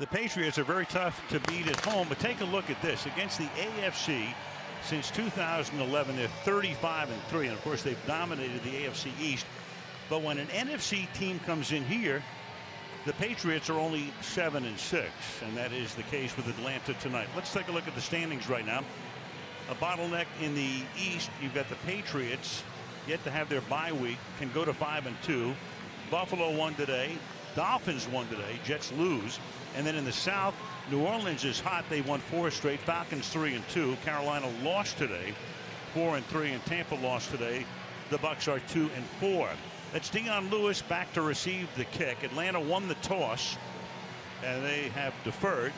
The Patriots are very tough to beat at home, but take a look at this. Against the AFC since 2011, they're 35-3, and of course they've dominated the AFC East. But when an NFC team comes in here, the Patriots are only 7-6, and that is the case with Atlanta tonight. Let's take a look at the standings right now. A bottleneck in the East. You've got the Patriots yet to have their bye week, can go to 5-2. Buffalo won today. Dolphins won today. Jets lose. And then in the South, New Orleans is hot. They won 4 straight. Falcons 3-2. Carolina lost today, 4-3, and Tampa lost today. The Bucs are 2-4. That's Dion Lewis back to receive the kick. Atlanta won the toss, and they have deferred,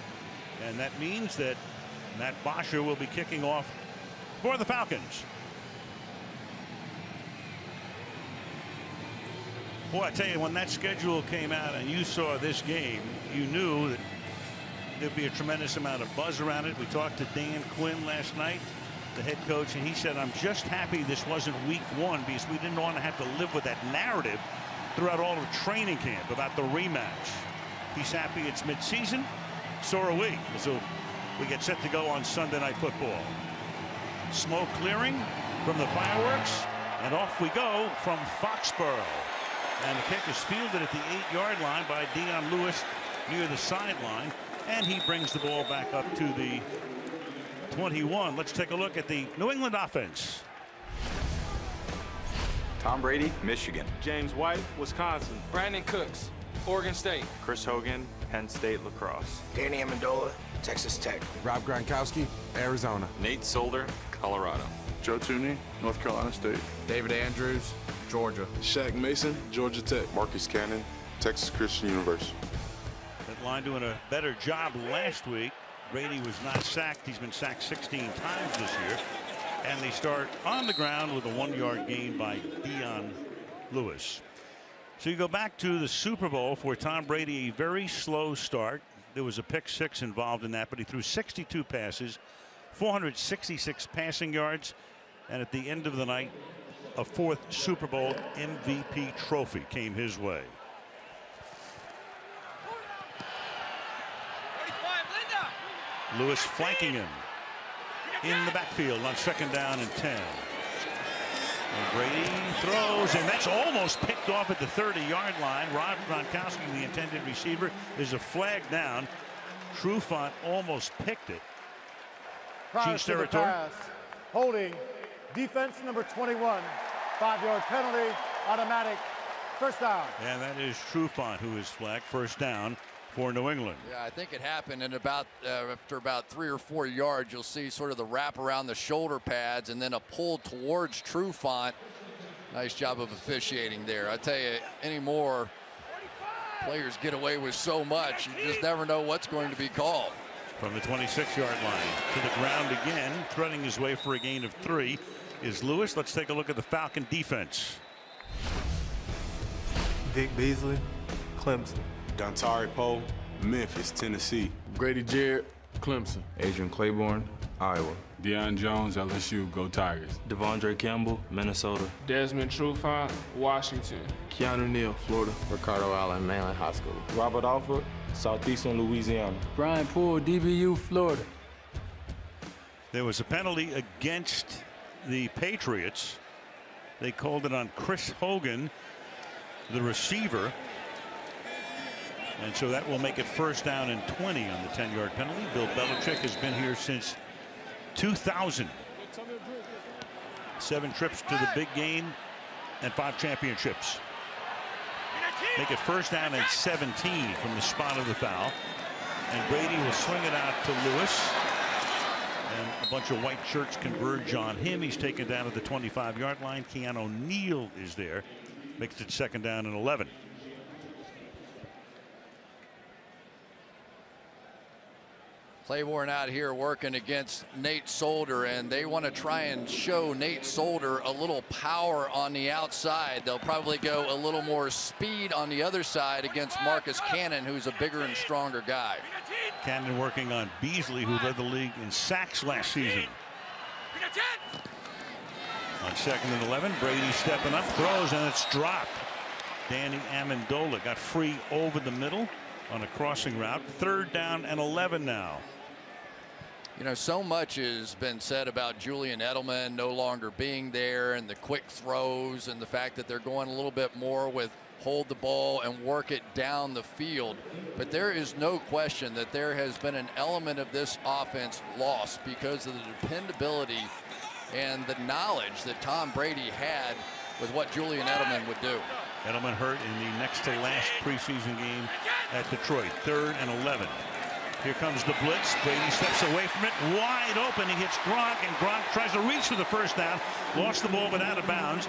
and that means that Matt Bosher will be kicking off for the Falcons. Boy, I tell you, when that schedule came out and you saw this game, you knew that there'd be a tremendous amount of buzz around it. We talked to Dan Quinn last night, the head coach, and he said, I'm just happy this wasn't week 1 because we didn't want to have to live with that narrative throughout all of training camp about the rematch. He's happy it's midseason. So are we. So we get set to go on Sunday Night Football. Smoke clearing from the fireworks, and off we go from Foxborough. And the kick is fielded at the 8-yard line by Dion Lewis near the sideline, and he brings the ball back up to the 21. Let's take a look at the New England offense. Tom Brady, Michigan. James White, Wisconsin. Brandon Cooks, Oregon State. Chris Hogan, Penn State lacrosse. Danny Amendola, Texas Tech. Rob Gronkowski, Arizona. Nate Solder, Colorado. Joe Tooney, North Carolina State. David Andrews, Georgia. Shaq Mason, Georgia Tech. Marcus Cannon, Texas Christian University. That line doing a better job last week. Brady was not sacked. He's been sacked 16 times this year. And they start on the ground with a 1-yard gain by Dion Lewis. So you go back to the Super Bowl for Tom Brady, a very slow start. There was a pick 6 involved in that, but he threw 62 passes, 466 passing yards, and at the end of the night, a 4th Super Bowl MVP trophy came his way. Lewis flanking him in the backfield on 2nd down and 10. And Brady throws, and that's almost picked off at the 30-yard line. Rob Gronkowski, the intended receiver, is a flag down. Trufant almost picked it. Chiefs territory. Holding defense number 21. 5-yard penalty, automatic, first down. And that is Trufant who is flagged, first down for New England. Yeah, I think it happened in about after about 3 or 4 yards. You'll see sort of the wrap around the shoulder pads and then a pull towards Trufant. Nice job of officiating there. I tell you, anymore players get away with so much, you just never know what's going to be called. From the 26-yard line to the ground again, threading his way for a gain of 3 is Lewis. Let's take a look at the Falcon defense. Vic Beasley, Clemson. Dontari Poe, Memphis, Tennessee. Grady Jarrett, Clemson. Adrian Claiborne, Iowa. Deion Jones, LSU, go Tigers. Devondre Campbell, Minnesota. Desmond Trufant, Washington. Keanu Neal, Florida. Ricardo Allen, Mainland High School. Robert Alford, Southeastern Louisiana. Brian Poole, DBU, Florida. There was a penalty against the Patriots. They called it on Chris Hogan, the receiver. And so that will make it first down and 20 on the 10-yard penalty. Bill Belichick has been here since 2000. 7 trips to the big game and 5 championships. Make it first down and 17 from the spot of the foul. And Brady will swing it out to Lewis. And a bunch of white shirts converge on him. He's taken down at the 25-yard line. Keanu Neal is there. Makes it 2nd down and 11. Claiborne out here working against Nate Solder, and they want to try and show Nate Solder a little power on the outside. They'll probably go a little more speed on the other side against Marcus Cannon, who's a bigger and stronger guy. Cannon working on Beasley, who led the league in sacks last season. On 2nd and 11, Brady stepping up, throws, and it's dropped. Danny Amendola got free over the middle. on a crossing route. 3rd down and 11 now. You know, so much has been said about Julian Edelman no longer being there, and the quick throws, and the fact that they're going a little bit more with hold the ball and work it down the field. But there is no question that there has been an element of this offense lost because of the dependability and the knowledge that Tom Brady had with what Julian Edelman would do. Edelman hurt in the next to last preseason game at Detroit. 3rd and 11. Here comes the blitz. Brady steps away from it. Wide open. He hits Gronk, and Gronk tries to reach for the 1st down. Lost the ball, but out of bounds.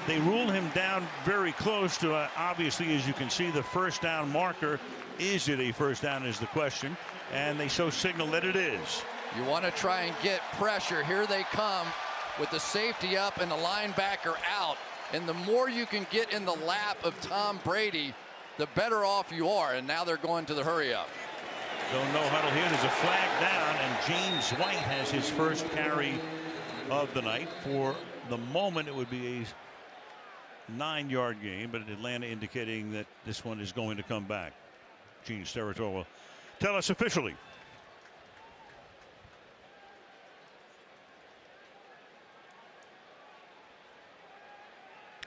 They ruled him down very close to, obviously, as you can see, the 1st down marker. Is it a 1st down is the question. And they so signal that it is. You want to try and get pressure. Here they come with the safety up and the linebacker out. And the more you can get in the lap of Tom Brady, the better off you are. And now they're going to the hurry up. So no huddle here. There's a flag down, and James White has his first carry of the night. For the moment, it would be a 9-yard gain, but Atlanta indicating that this one is going to come back. Gene Steratore will tell us officially.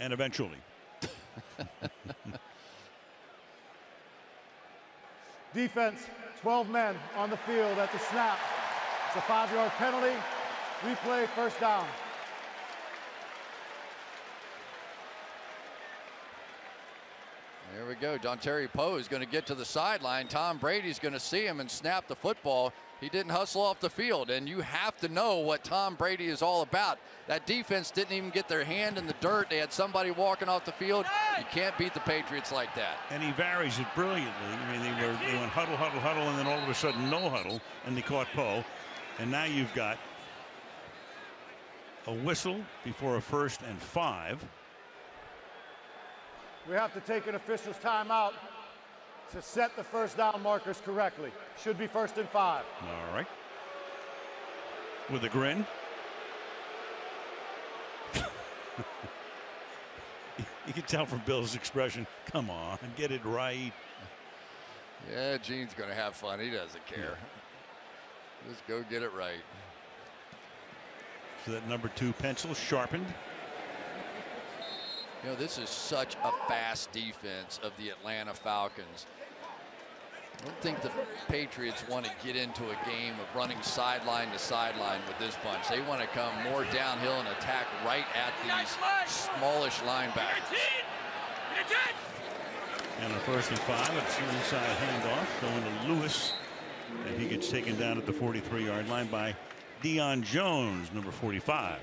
And eventually. Defense, 12 men on the field at the snap. It's a 5-yard penalty. Replay, 1st down. There we go. Dontari Poe is going to get to the sideline. Tom Brady's going to see him and snap the football. He didn't hustle off the field, and you have to know what Tom Brady is all about. That defense didn't even get their hand in the dirt. They had somebody walking off the field. You can't beat the Patriots like that. And he varies it brilliantly. I mean, they went huddle, huddle, huddle, and then all of a sudden no huddle, and they caught Poe. And now you've got a whistle before a 1st and 5. We have to take an official's timeout to set the 1st down markers correctly. Should be 1st and 5. All right. With a grin. You can tell from Bill's expression. Come on, get it right. Yeah, Gene's going to have fun. He doesn't care. Just go get it right. So that number 2 pencil sharpened. You know, this is such a fast defense of the Atlanta Falcons. I don't think the Patriots want to get into a game of running sideline to sideline with this bunch. They want to come more downhill and attack right at these smallish linebackers. And a 1st and 5. It's an inside handoff going to Lewis. And he gets taken down at the 43-yard line by Deion Jones, number 45.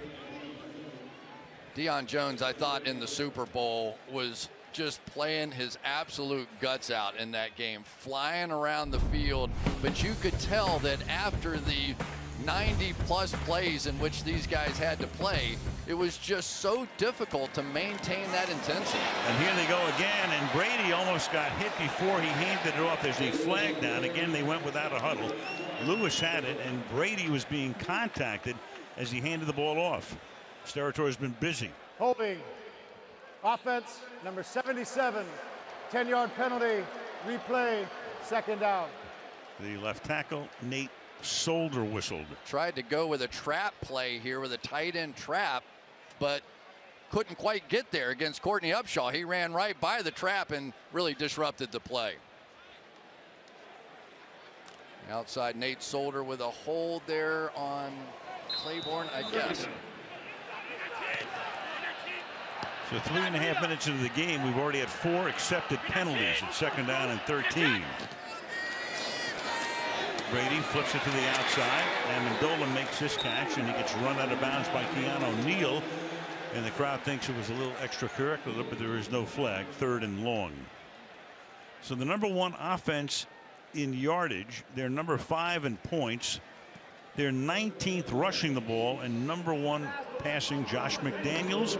Deion Jones, I thought in the Super Bowl, was just playing his absolute guts out in that game, flying around the field. But you could tell that after the 90-plus plays in which these guys had to play, it was just so difficult to maintain that intensity. And here they go again, and Brady almost got hit before he handed it off. There's a flag down. Again, they went without a huddle. Lewis had it, and Brady was being contacted as he handed the ball off. Steratore's been busy. Holding. Offense, number 77. 10-yard penalty. Replay, 2nd down. The left tackle, Nate Solder, whistled. Tried to go with a trap play here with a tight end trap, but couldn't quite get there against Courtney Upshaw. He ran right by the trap and really disrupted the play. Outside Nate Solder with a hold there on Claiborne, I guess. So 3.5 minutes into the game, we've already had 4 accepted penalties at 2nd down and 13. Brady flips it to the outside, and Amendola makes this catch, and he gets run out of bounds by Keanu Neal. And the crowd thinks it was a little extracurricular, but there is no flag. 3rd and long. So the number 1 offense in yardage, they're number 5 in points. They're 19th rushing the ball, and number 1 passing. Josh McDaniels,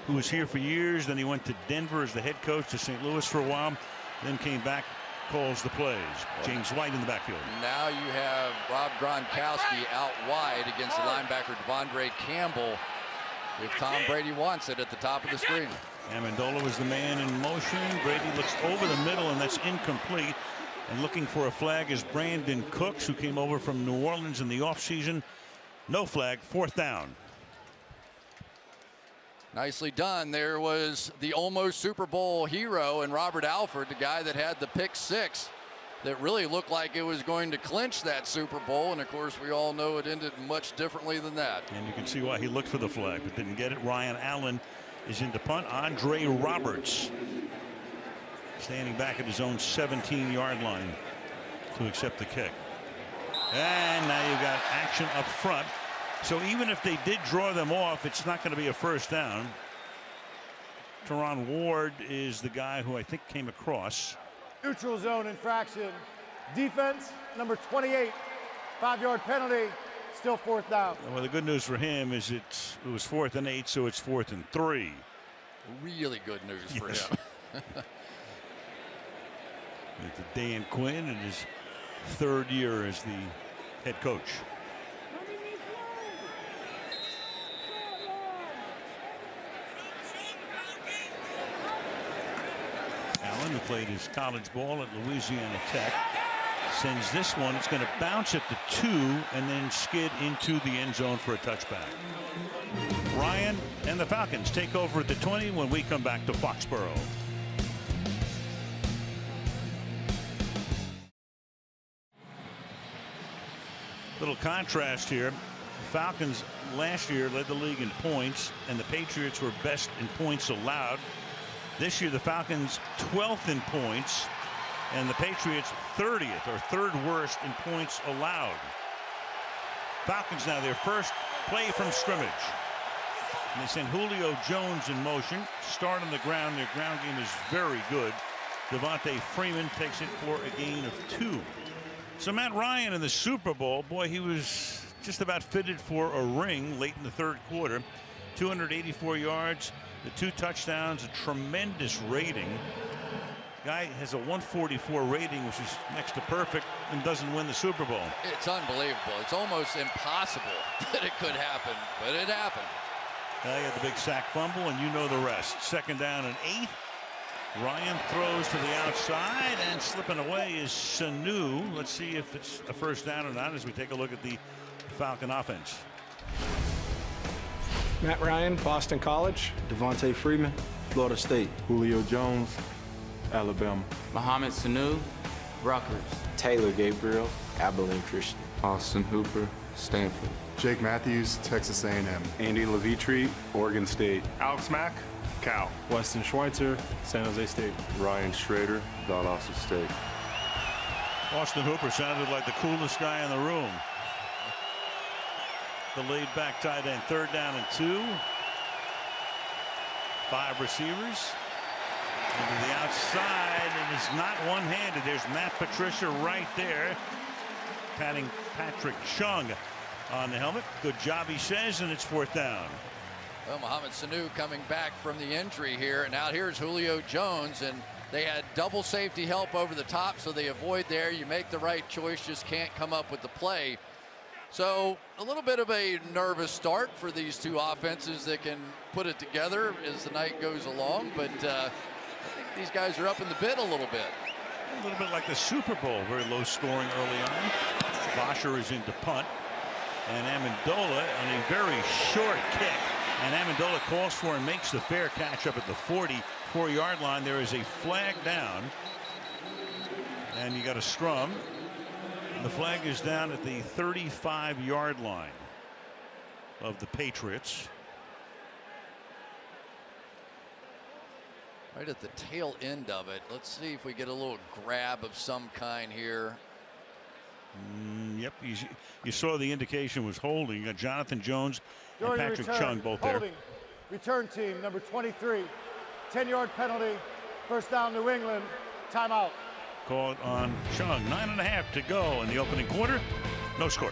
who was here for years, then he went to Denver as the head coach, to St. Louis for a while, then came back, calls the plays. James White in the backfield. Now you have Rob Gronkowski out wide against the linebacker Devondre Campbell, if Tom Brady wants it, at the top of the screen. Amendola was the man in motion. Brady looks over the middle, and that's incomplete. And looking for a flag is Brandon Cooks, who came over from New Orleans in the offseason. No flag, 4th down. Nicely done. There was the almost Super Bowl hero and Robert Alford, the guy that had the pick 6 that really looked like it was going to clinch that Super Bowl. And of course, we all know it ended much differently than that. And you can see why he looked for the flag but didn't get it. Ryan Allen is into punt. Andre Roberts standing back at his own 17-yard line to accept the kick. And now you've got action up front. So even if they did draw them off, it's not going to be a 1st down. Teron Ward is the guy who I think came across. Neutral zone infraction. Defense, number 28. 5-yard penalty. Still 4th down. Well, the good news for him is it was 4th and 8, so it's 4th and 3. Really good news for Yes. him. It's Dan Quinn in his 3rd year as the head coach. Allen, who played his college ball at Louisiana Tech, sends this one. It's going to bounce at the 2 and then skid into the end zone for a touchback. Ryan and the Falcons take over at the 20 when we come back to Foxborough. Little contrast here. Falcons last year led the league in points, and the Patriots were best in points allowed. This year, the Falcons 12th in points, and the Patriots 30th, or 3rd worst in points allowed. Falcons now their first play from scrimmage. And they send Julio Jones in motion. Start on the ground. Their ground game is very good. Devontae Freeman takes it for a gain of 2. So Matt Ryan in the Super Bowl, boy, he was just about fitted for a ring late in the 3rd quarter. 284 yards, the 2 touchdowns, a tremendous rating. Guy has a 144 rating, which is next to perfect, and doesn't win the Super Bowl. It's unbelievable. It's almost impossible that it could happen, but it happened. He had the big sack fumble, and you know the rest. 2nd down and 8. Ryan throws to the outside, and slipping away is Sanu. Let's see if it's a 1st down or not as we take a look at the Falcon offense. Matt Ryan, Boston College. Devontae Freeman, Florida State. Julio Jones, Alabama. Mohamed Sanu, Rutgers. Taylor Gabriel, Abilene Christian. Austin Hooper, Stanford. Jake Matthews, Texas A&M. Andy Levitri, Oregon State. Alex Mack, Cal. Weston Schweitzer, San Jose State. Ryan Schrader, Valdosta State. Austin Hooper sounded like the coolest guy in the room. The laid back tight end. 3rd down and 2. 5 receivers. Into the outside, and it's not one-handed. There's Matt Patricia right there, patting Patrick Chung on the helmet. Good job, he says, and it's 4th down. Well, Mohamed Sanu coming back from the injury here, and now here's Julio Jones, and they had double safety help over the top, so they avoid there. You make the right choice, just can't come up with the play. So a little bit of a nervous start for these two offenses that can put it together as the night goes along, but I think these guys are up in the bid a little bit. A little bit like the Super Bowl, very low scoring early on. Bosher is into punt, and Amendola on a very short kick, and Amendola calls for and makes the fair catch up at the 44-yard line. There is a flag down, and you got a scrum. The flag is down at the 35-yard line of the Patriots. Right at the tail end of it. Let's see if we get a little grab of some kind here. Yep, you saw the indication was holding. You got Jonathan Jones and During Patrick return, Chung both holding. there. Return team number 23. 10-yard penalty. 1st down New England. Timeout. Called on Chung. 9.5 to go in the opening quarter. No score.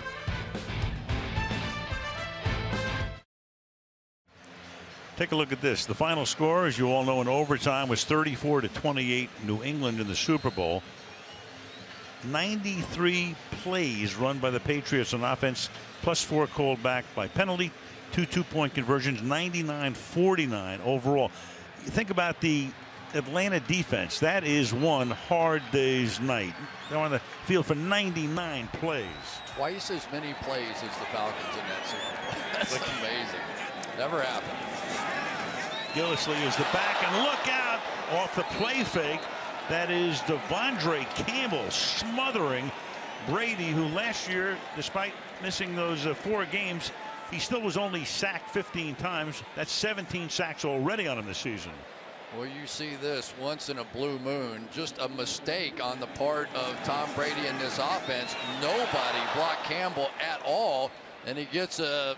Take a look at this. The final score, as you all know, in overtime was 34-28 New England in the Super Bowl. 93 plays run by the Patriots on offense, plus 4 called back by penalty. 2 two-point conversions, 99-49 overall. You think about the Atlanta defense. That is one hard day's night. They're on the field for 99 plays. Twice as many plays as the Falcons in that Super Bowl. That's amazing. Never happened. Gillislee is the back, and look out off the play fake. That is Devondre Campbell smothering Brady, who last year, despite missing those 4 games, he still was only sacked 15 times. That's 17 sacks already on him this season. Well, you see this once in a blue moon. Just a mistake on the part of Tom Brady in this offense. Nobody blocked Campbell at all, and he gets a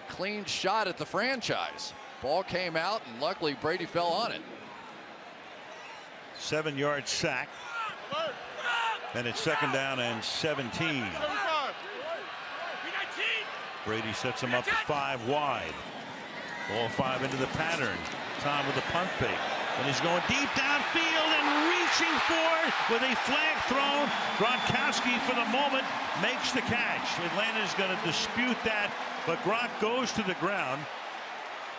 clean shot at the franchise. Ball came out, and luckily Brady fell on it. 7-yard sack. And it's 2nd down and 17. Brady sets him up 5 wide. Ball 5 into the pattern. Tom with a punt fake. And he's going deep downfield and reaching for it with a flag thrown. Gronkowski, for the moment, makes the catch. Atlanta's going to dispute that, but Gronk goes to the ground.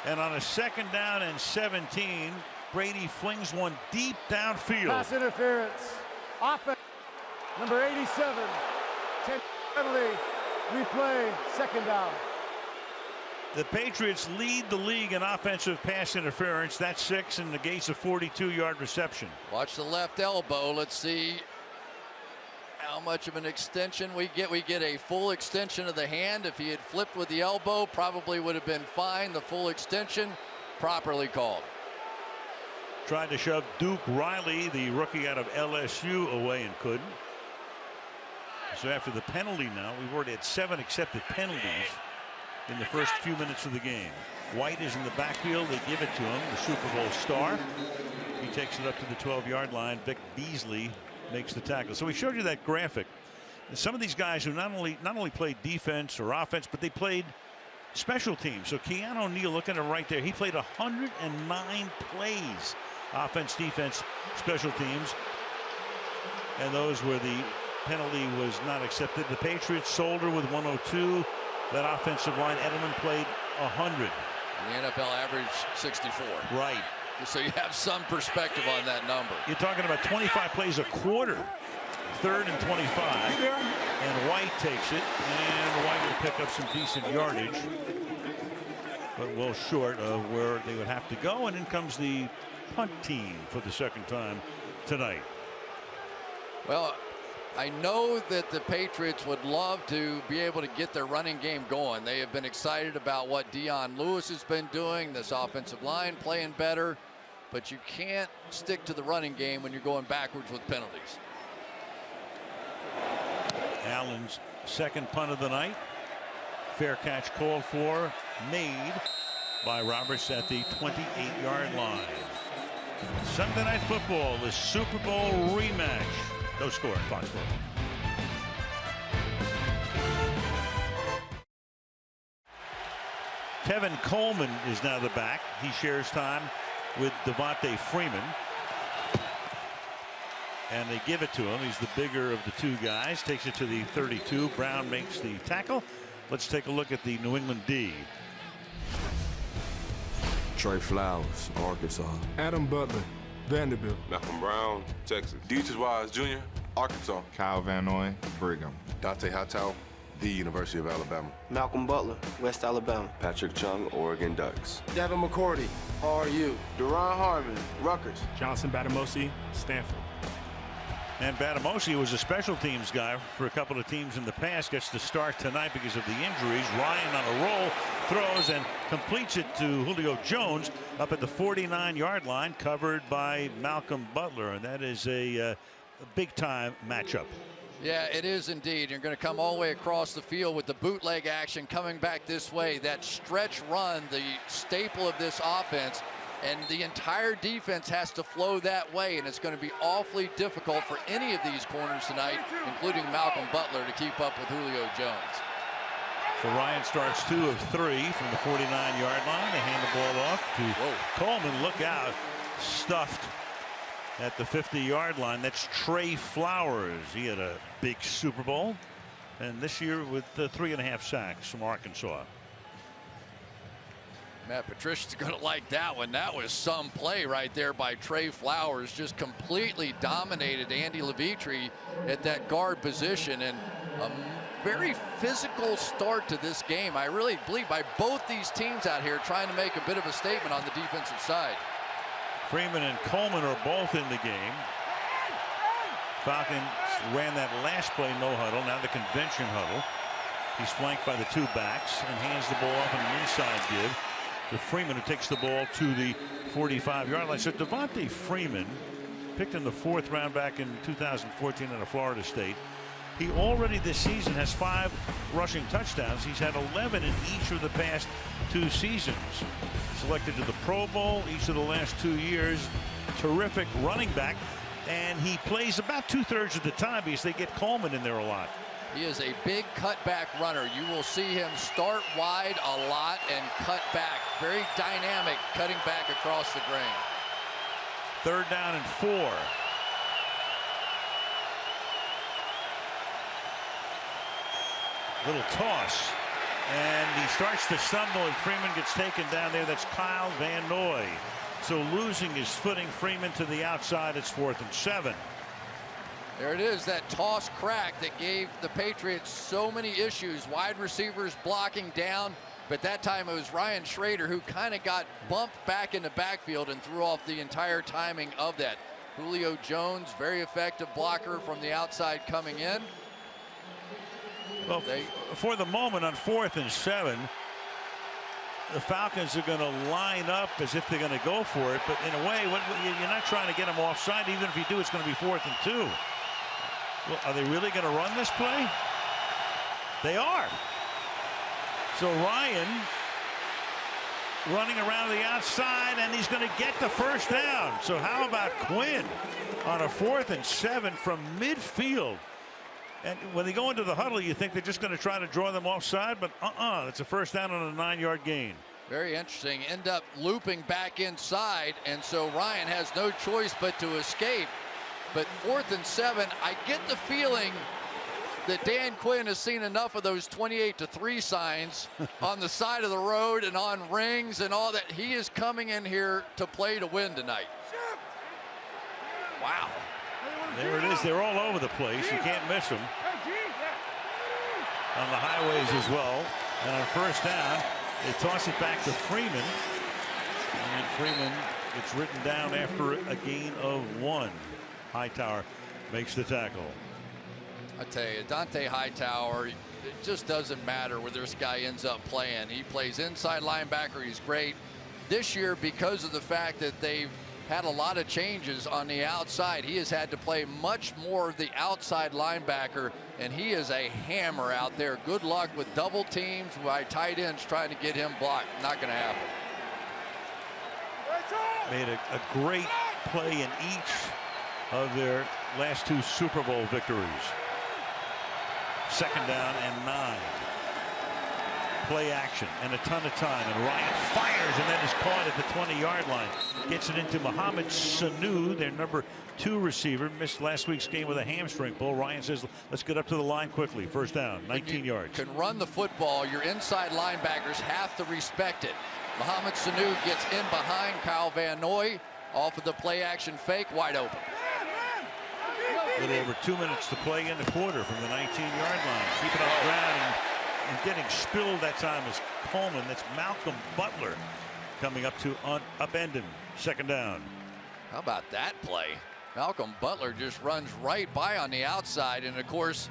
And on a 2nd down and 17, Brady flings one deep downfield. Pass interference. Offense. Number 87. 10 penalty. Replay. 2nd down. The Patriots lead the league in offensive pass interference. That's 6 and negates a 42-yard reception. Watch the left elbow. Let's see how much of an extension we get. We get a full extension of the hand. If he had flipped with the elbow, probably would have been fine. The full extension, properly called. Tried to shove Duke Riley, the rookie out of LSU, away and couldn't. So after the penalty now, we've already had 7 accepted penalties in the first few minutes of the game. White is in the backfield. They give it to him, the Super Bowl star. He takes it up to the 12-yard line. Vic Beasley makes the tackle. So we showed you that graphic. And some of these guys who not only played defense or offense, but they played special teams. So Keanu O'Neal, looking at him right there, he played 109 plays. Offense, defense, special teams. And those where the penalty was not accepted. The Patriots, Solder with 102. That offensive line, Edelman played 100. And the NFL average 64. Right. So you have some perspective on that number. You're talking about 25 plays a quarter. 3rd and 25. And White takes it. And White will pick up some decent yardage. But well short of where they would have to go. And in comes the punt team for the 2nd time tonight. Well, I know that the Patriots would love to be able to get their running game going. They have been excited about what Dion Lewis has been doing, this offensive line playing better, but you can't stick to the running game when you're going backwards with penalties. Allen's 2nd punt of the night. Fair catch called for, made by Roberts at the 28-yard line. Sunday Night Football, the Super Bowl rematch. No score, Fox Sports. Tevin Coleman is now the back. He shares time with Devontae Freeman. And they give it to him. He's the bigger of the 2 guys. Takes it to the 32. Brown makes the tackle. Let's take a look at the New England D. Trey Flowers, Arkansas. Adam Butler, Vanderbilt. Malcolm Brown, Texas. Deatrice Wise Jr., Arkansas. Kyle Van Noy, Brigham. Dante Hightower, the University of Alabama. Malcolm Butler, West Alabama. Patrick Chung, Oregon Ducks. Devin McCourty, RU. Duron Harmon, Rutgers. Johnson Batamosi, Stanford. And Batamosi was a special teams guy for a couple of teams in the past. Gets to start tonight because of the injuries. Ryan on a roll, throws and completes it to Julio Jones up at the 49-yard line, covered by Malcolm Butler. And that is a big-time matchup. Yeah, it is indeed. You're going to come all the way across the field with the bootleg action coming back this way. That stretch run, the staple of this offense. And the entire defense has to flow that way, and it's going to be awfully difficult for any of these corners tonight, including Malcolm Butler, to keep up with Julio Jones. So Ryan starts 2 of 3 from the 49-yard line. They hand the ball off to Coleman. Look out. Stuffed at the 50-yard line. That's Trey Flowers. He had a big Super Bowl, and this year with 3.5 sacks from Arkansas. Matt Patricia's going to like that one. That was some play right there by Trey Flowers. Just completely dominated Andy Levitre at that guard position. And a very physical start to this game. I really believe by both these teams out here trying to make a bit of a statement on the defensive side. Freeman and Coleman are both in the game. Falcons ran that last play no huddle, now the convention huddle. He's flanked by the two backs and hands the ball off on an inside give to Freeman, who takes the ball to the 45-yard line. So Devontae Freeman, picked in the 4th round back in 2014 out of Florida State. He already this season has 5 rushing touchdowns. He's had 11 in each of the past 2 seasons. Selected to the Pro Bowl each of the last 2 years. Terrific running back. And he plays about 2/3 of the time because they get Coleman in there a lot. He is a big cutback runner. You will see him start wide a lot and cut back. Very dynamic, cutting back across the grain. 3rd down and 4. Little toss. And he starts to stumble and Freeman gets taken down there. That's Kyle Van Noy. So losing his footing, Freeman to the outside. It's 4th and 7. There it is, that toss crack that gave the Patriots so many issues. Wide receivers blocking down, but that time it was Ryan Schrader who kind of got bumped back in the backfield and threw off the entire timing of that. Julio Jones, very effective blocker from the outside coming in. Well, for the moment on 4th and 7, the Falcons are going to line up as if they're going to go for it, but in a way, you're not trying to get them offside. Even if you do, it's going to be 4th and 2. Well, are they really going to run this play? They are. So Ryan running around the outside, and he's going to get the 1st down. So how about Quinn on a 4th and 7 from midfield? And when they go into the huddle, you think they're just going to try to draw them offside, but it's a 1st down on a 9-yard gain. Very interesting. End up looping back inside, and so Ryan has no choice but to escape. But 4th and 7, I get the feeling that Dan Quinn has seen enough of those 28-3 signs on the side of the road and on rings and all that. He is coming in here to play to win tonight. Wow. There it is. They're all over the place. You can't miss them. On the highways as well. And on 1st down, they toss it back to Freeman. And Freeman gets written down after a gain of 1. Hightower makes the tackle. I tell you, Dante Hightower, it just doesn't matter where this guy ends up playing. He plays inside linebacker. He's great. This year, because of the fact that they've had a lot of changes on the outside, he has had to play much more of the outside linebacker, and he is a hammer out there. Good luck with double teams by tight ends trying to get him blocked. Not going to happen. Made a great play in each of their last 2 Super Bowl victories. 2nd down and 9. Play action and a ton of time, and Ryan fires and then is caught at the 20-yard line. Gets it into Mohamed Sanu, their number 2 receiver. Missed last week's game with a hamstring pull. Ryan says, let's get up to the line quickly. 1st down, 19 yards. Can run the football. Your inside linebackers have to respect it. Mohamed Sanu gets in behind Kyle Van Noy off of the play action fake, wide open. A little over 2 minutes to play in the quarter from the 19-yard line. Keep it on the ground and getting spilled that time is Coleman. That's Malcolm Butler coming up to upend him. 2nd down. How about that play? Malcolm Butler just runs right by on the outside, and of course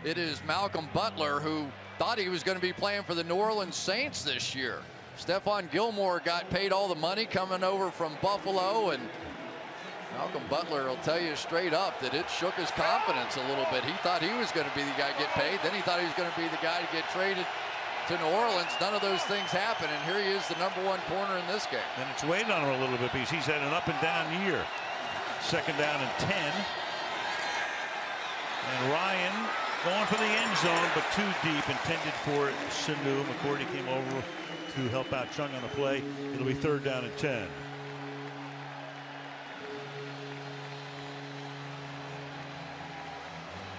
it is Malcolm Butler who thought he was going to be playing for the New Orleans Saints this year. Stephon Gilmore got paid all the money coming over from Buffalo, and Malcolm Butler will tell you straight up that it shook his confidence a little bit. He thought he was going to be the guy to get paid. Then he thought he was going to be the guy to get traded to New Orleans. None of those things happened, and here he is, the number 1 corner in this game. And it's weighed on him a little bit because he's had an up and down year. 2nd down and 10. And Ryan going for the end zone, but too deep, intended for Sanu. McCourty came over to help out Chung on the play. It'll be 3rd down and 10.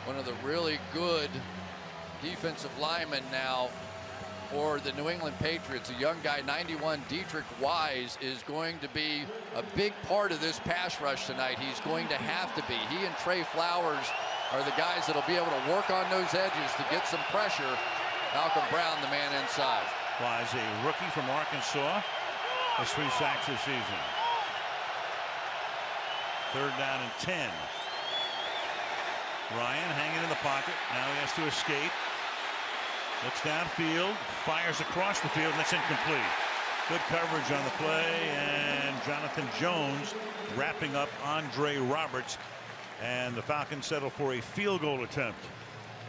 One of the really good defensive linemen now for the New England Patriots. A young guy, 91, Dietrich Wise, is going to be a big part of this pass rush tonight. He's going to have to be. He and Trey Flowers are the guys that'll be able to work on those edges to get some pressure. Malcolm Brown, the man inside. Wise, a rookie from Arkansas, has 3 sacks this season. 3rd down and 10. Ryan hanging in the pocket. Now he has to escape. Looks downfield, fires across the field, and that's incomplete. Good coverage on the play, and Jonathan Jones wrapping up Andre Roberts, and the Falcons settle for a field goal attempt.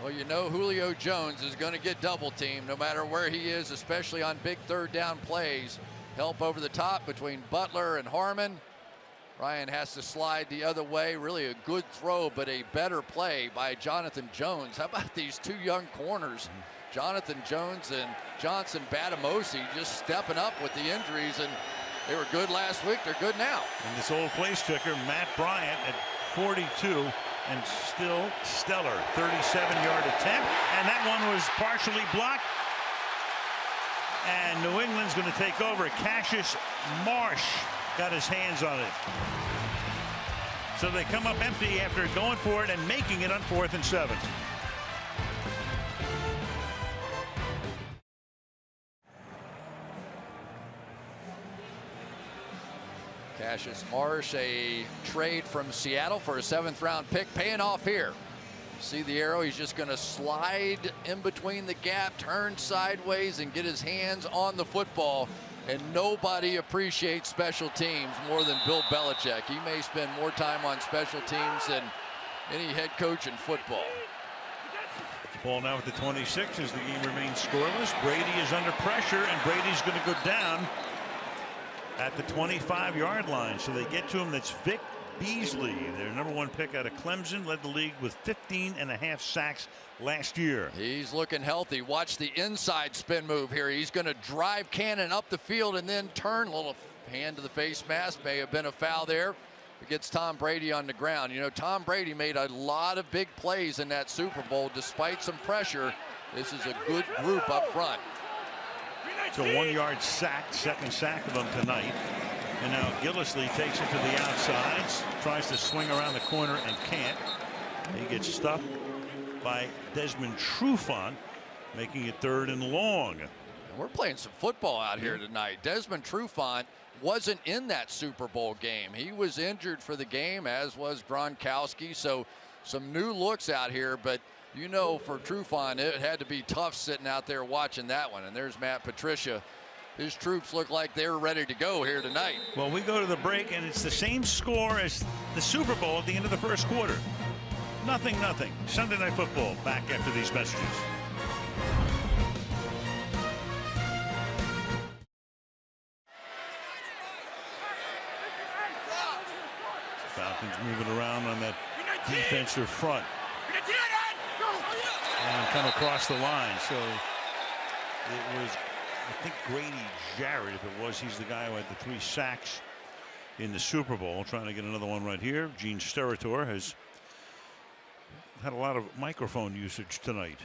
Well, you know Julio Jones is going to get double teamed no matter where he is, especially on big 3rd down plays. Help over the top between Butler and Harmon. Ryan has to slide the other way. Really a good throw, but a better play by Jonathan Jones. How about these 2 young corners? Jonathan Jones and Johnson Batamosi just stepping up with the injuries, and they were good last week. They're good now. And this old place kicker, Matt Bryant, at 42, and still stellar. 37-yard attempt, and that one was partially blocked. And New England's going to take over. Cassius Marsh got his hands on it. So they come up empty after going for it and making it on 4th and 7. Cassius Marsh, a trade from Seattle for a 7th round pick, paying off here. See the arrow? He's just going to slide in between the gap, turn sideways, and get his hands on the football. And nobody appreciates special teams more than Bill Belichick. He may spend more time on special teams than any head coach in football. Ball now at the 26 as the game remains scoreless. Brady is under pressure, and Brady's going to go down at the 25-yard line. So they get to him. That's Vic Beasley, their #1 pick out of Clemson, led the league with 15.5 sacks last year. He's looking healthy. Watch the inside spin move here. He's going to drive Cannon up the field and then turn. A little hand to the face mask. May have been a foul there. It gets Tom Brady on the ground. You know, Tom Brady made a lot of big plays in that Super Bowl despite some pressure. This is a good group up front. It's a 1-yard sack, 2nd sack of them tonight. And now Gillislee takes it to the outsides, tries to swing around the corner and can't. He gets stuffed by Desmond Trufant, making it 3rd and long. And we're playing some football out here tonight. Desmond Trufant wasn't in that Super Bowl game. He was injured for the game, as was Gronkowski. So some new looks out here, but you know, for Trufant, it had to be tough sitting out there watching that one. And there's Matt Patricia. His troops look like they're ready to go here tonight. Well, we go to the break, and it's the same score as the Super Bowl at the end of the 1st quarter. 0-0. Sunday Night Football back after these messages. Falcons moving around on that defensive front. And come across the line. So it was, I think, Grady Jarrett, if it was. He's the guy who had the 3 sacks in the Super Bowl. Trying to get another one right here. Gene Steratore has had a lot of microphone usage tonight.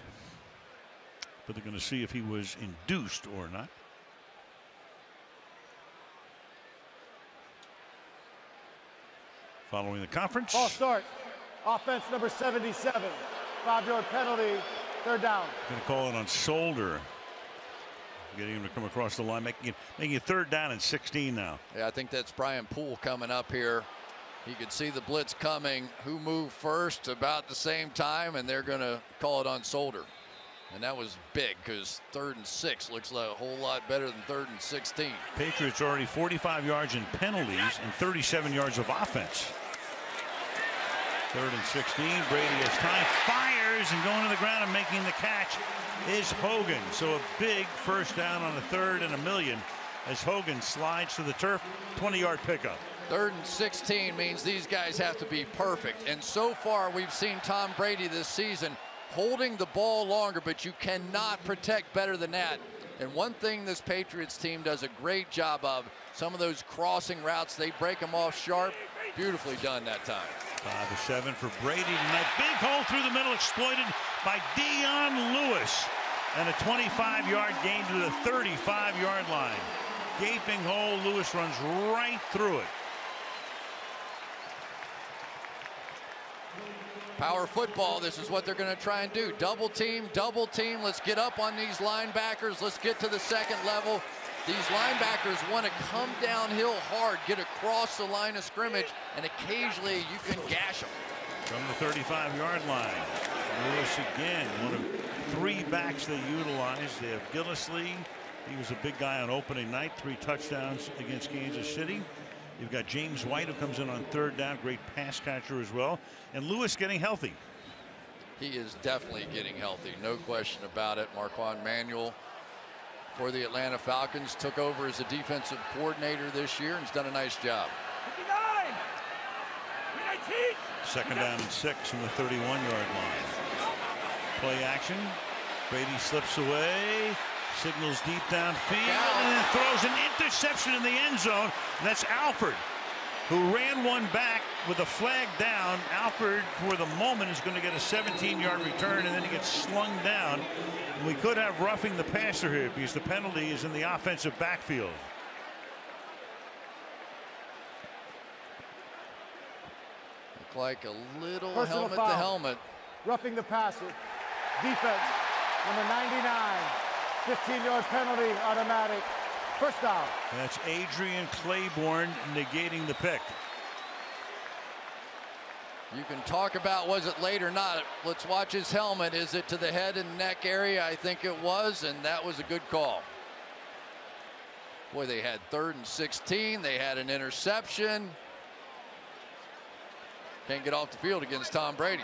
But they're going to see if he was induced or not. Following the conference. Ball start. Offense number 77. 5-yard penalty. 3rd down. Going to call it on Solder. Getting him to come across the line, making it 3rd down and 16 now. Yeah, I think that's Brian Poole coming up here. He could see the blitz coming. Who moved first about the same time, and they're going to call it on Solder. And that was big because 3rd and 6 looks like a whole lot better than 3rd and 16. Patriots already 45 yards in penalties and 37 yards of offense. 3rd and 16. Brady has time, fires, and going to the ground and making the catch is Hogan. So a big 1st down on a 3rd and 1,000,000 as Hogan slides to the turf. 20-yard pickup. 3rd and 16 means these guys have to be perfect. And so far we've seen Tom Brady this season holding the ball longer, but you cannot protect better than that. And one thing this Patriots team does a great job of, some of those crossing routes, they break them off sharp. Beautifully done that time. 5-7 for Brady tonight. Big hole through the middle, exploited by Dion Lewis. And a 25-yard gain to the 35-yard line. Gaping hole. Lewis runs right through it. Power football, this is what they're going to try and do. Double team, let's get up on these linebackers, let's get to the second level. These linebackers want to come downhill hard, get across the line of scrimmage, and occasionally you can gash them. From the 35-yard line, Lewis again, one of 3 backs they utilize. They have Gillislee. He was a big guy on opening night, 3 touchdowns against Kansas City. You've got James White, who comes in on 3rd down, great pass catcher as well. And Lewis getting healthy. He is definitely getting healthy, no question about it. Marquand Manuel for the Atlanta Falcons took over as a defensive coordinator this year and has done a nice job. 2nd down and 6 from the 31-yard line. Play action. Brady slips away. Signals deep downfield and then throws an interception in the end zone. And that's Alford, who ran one back with a flag down. Alford, for the moment, is going to get a 17-yard return, and then he gets slung down. And we could have roughing the passer here because the penalty is in the offensive backfield. Look like a little Personal helmet foul. to helmet. Roughing the passer. Defense, number 99. 15-yard penalty, automatic. First down. That's Adrian Claiborne negating the pick. You can talk about was it late or not. Let's watch his helmet. Is it to the head and neck area? I think it was, and that was a good call. Boy, they had 3rd and 16. They had an interception. Can't get off the field against Tom Brady.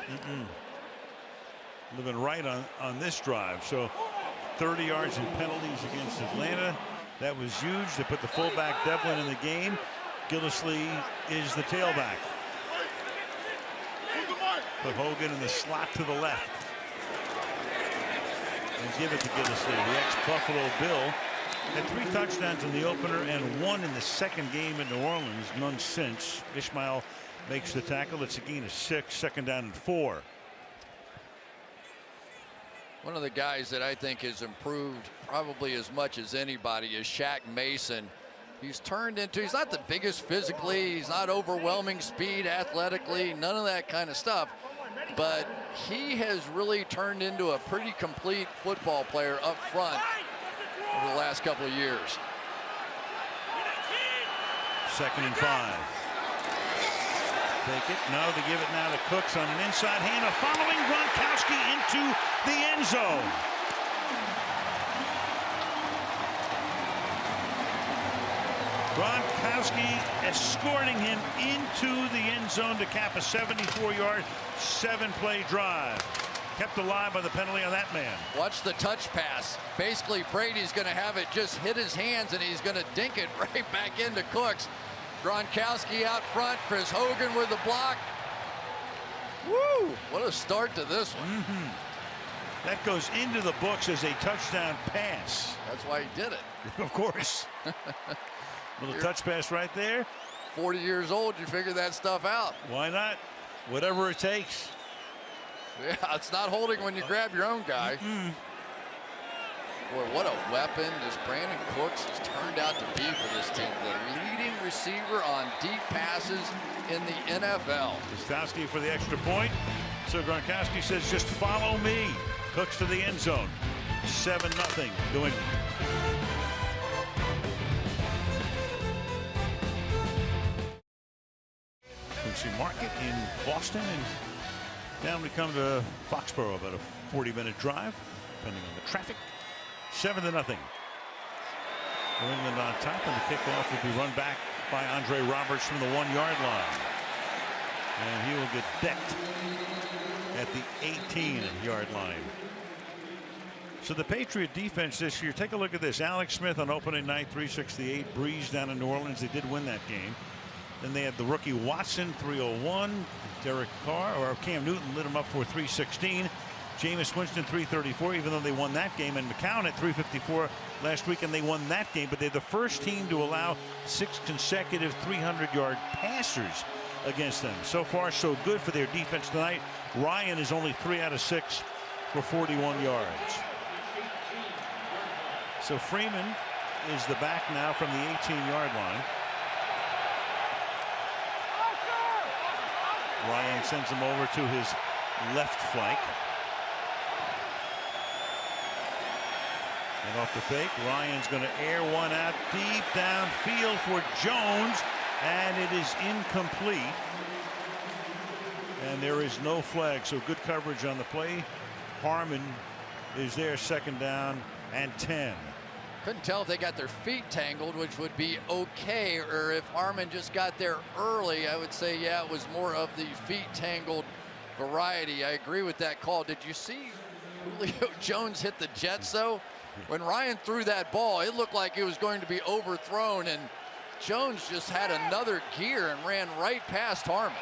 Living right on this drive. So 30 yards in penalties against Atlanta. That was huge. They put the fullback Devlin in the game. Gillislee is the tailback. Put Hogan in the slot to the left. And give it to Gillislee. The ex-Buffalo Bill had 3 touchdowns in the opener and 1 in the second game in New Orleans. None since. Ishmael makes the tackle. It's a gain of 6. 2nd down and 4. One of the guys that I think has improved probably as much as anybody is Shaq Mason. He's turned into, he's not the biggest physically, he's not overwhelming speed athletically, none of that kind of stuff, but he has really turned into a pretty complete football player up front over the last couple of years. 2nd and 5. Take it. No, they give it now to Cooks on an inside handoff, following Gronkowski into the end zone. Gronkowski escorting him into the end zone to cap a 74-yard, 7-play drive. Kept alive by the penalty on that man. Watch the touch pass. Basically, Brady's going to have it just hit his hands, and he's going to dink it right back into Cooks. Gronkowski out front. Chris Hogan with the block. Woo! What a start to this one. That goes into the books as a touchdown pass. That's why he did it. Of course. Little touch pass right there. 40 years old, you figure that stuff out. Why not? Whatever it takes. Yeah, it's not holding when you grab your own guy. Boy, what a weapon this Brandon Cooks has turned out to be for this team. The leading receiver on deep passes in the NFL. Gostowski for the extra point. So Gronkowski says, just follow me. Cooks to the end zone. 7-0 New England. Quincy Market in Boston, and down we come to Foxborough, about a 40-minute drive, depending on the traffic. 7-0. New England on top, and the kickoff will be run back by Andre Roberts from the 1-yard line. And he will get decked at the 18-yard line. So the Patriot defense this year, take a look at this. Alex Smith on opening night, 368, breeze down in New Orleans. They did win that game. Then they had the rookie Watson, 301. Derek Carr, or Cam Newton, lit him up for 316. Jameis Winston, 334, even though they won that game. And McCown at 354 last week, and they won that game. But they're the first team to allow 6 consecutive 300-yard passers against them. So far, so good for their defense tonight. Ryan is only 3 out of 6 for 41 yards. So Freeman is the back now from the 18-yard line. Ryan sends him over to his left flank. And off the fake, Ryan's going to air one out deep downfield for Jones, and it is incomplete. And there is no flag, so good coverage on the play. Harmon is there, 2nd down and 10. Couldn't tell if they got their feet tangled, which would be okay, or if Harmon just got there early. I would say, yeah, it was more of the feet tangled variety. I agree with that call. Did you see Julio Jones hit the Jets, though? When Ryan threw that ball, it looked like it was going to be overthrown, and Jones just had another gear and ran right past Harmon.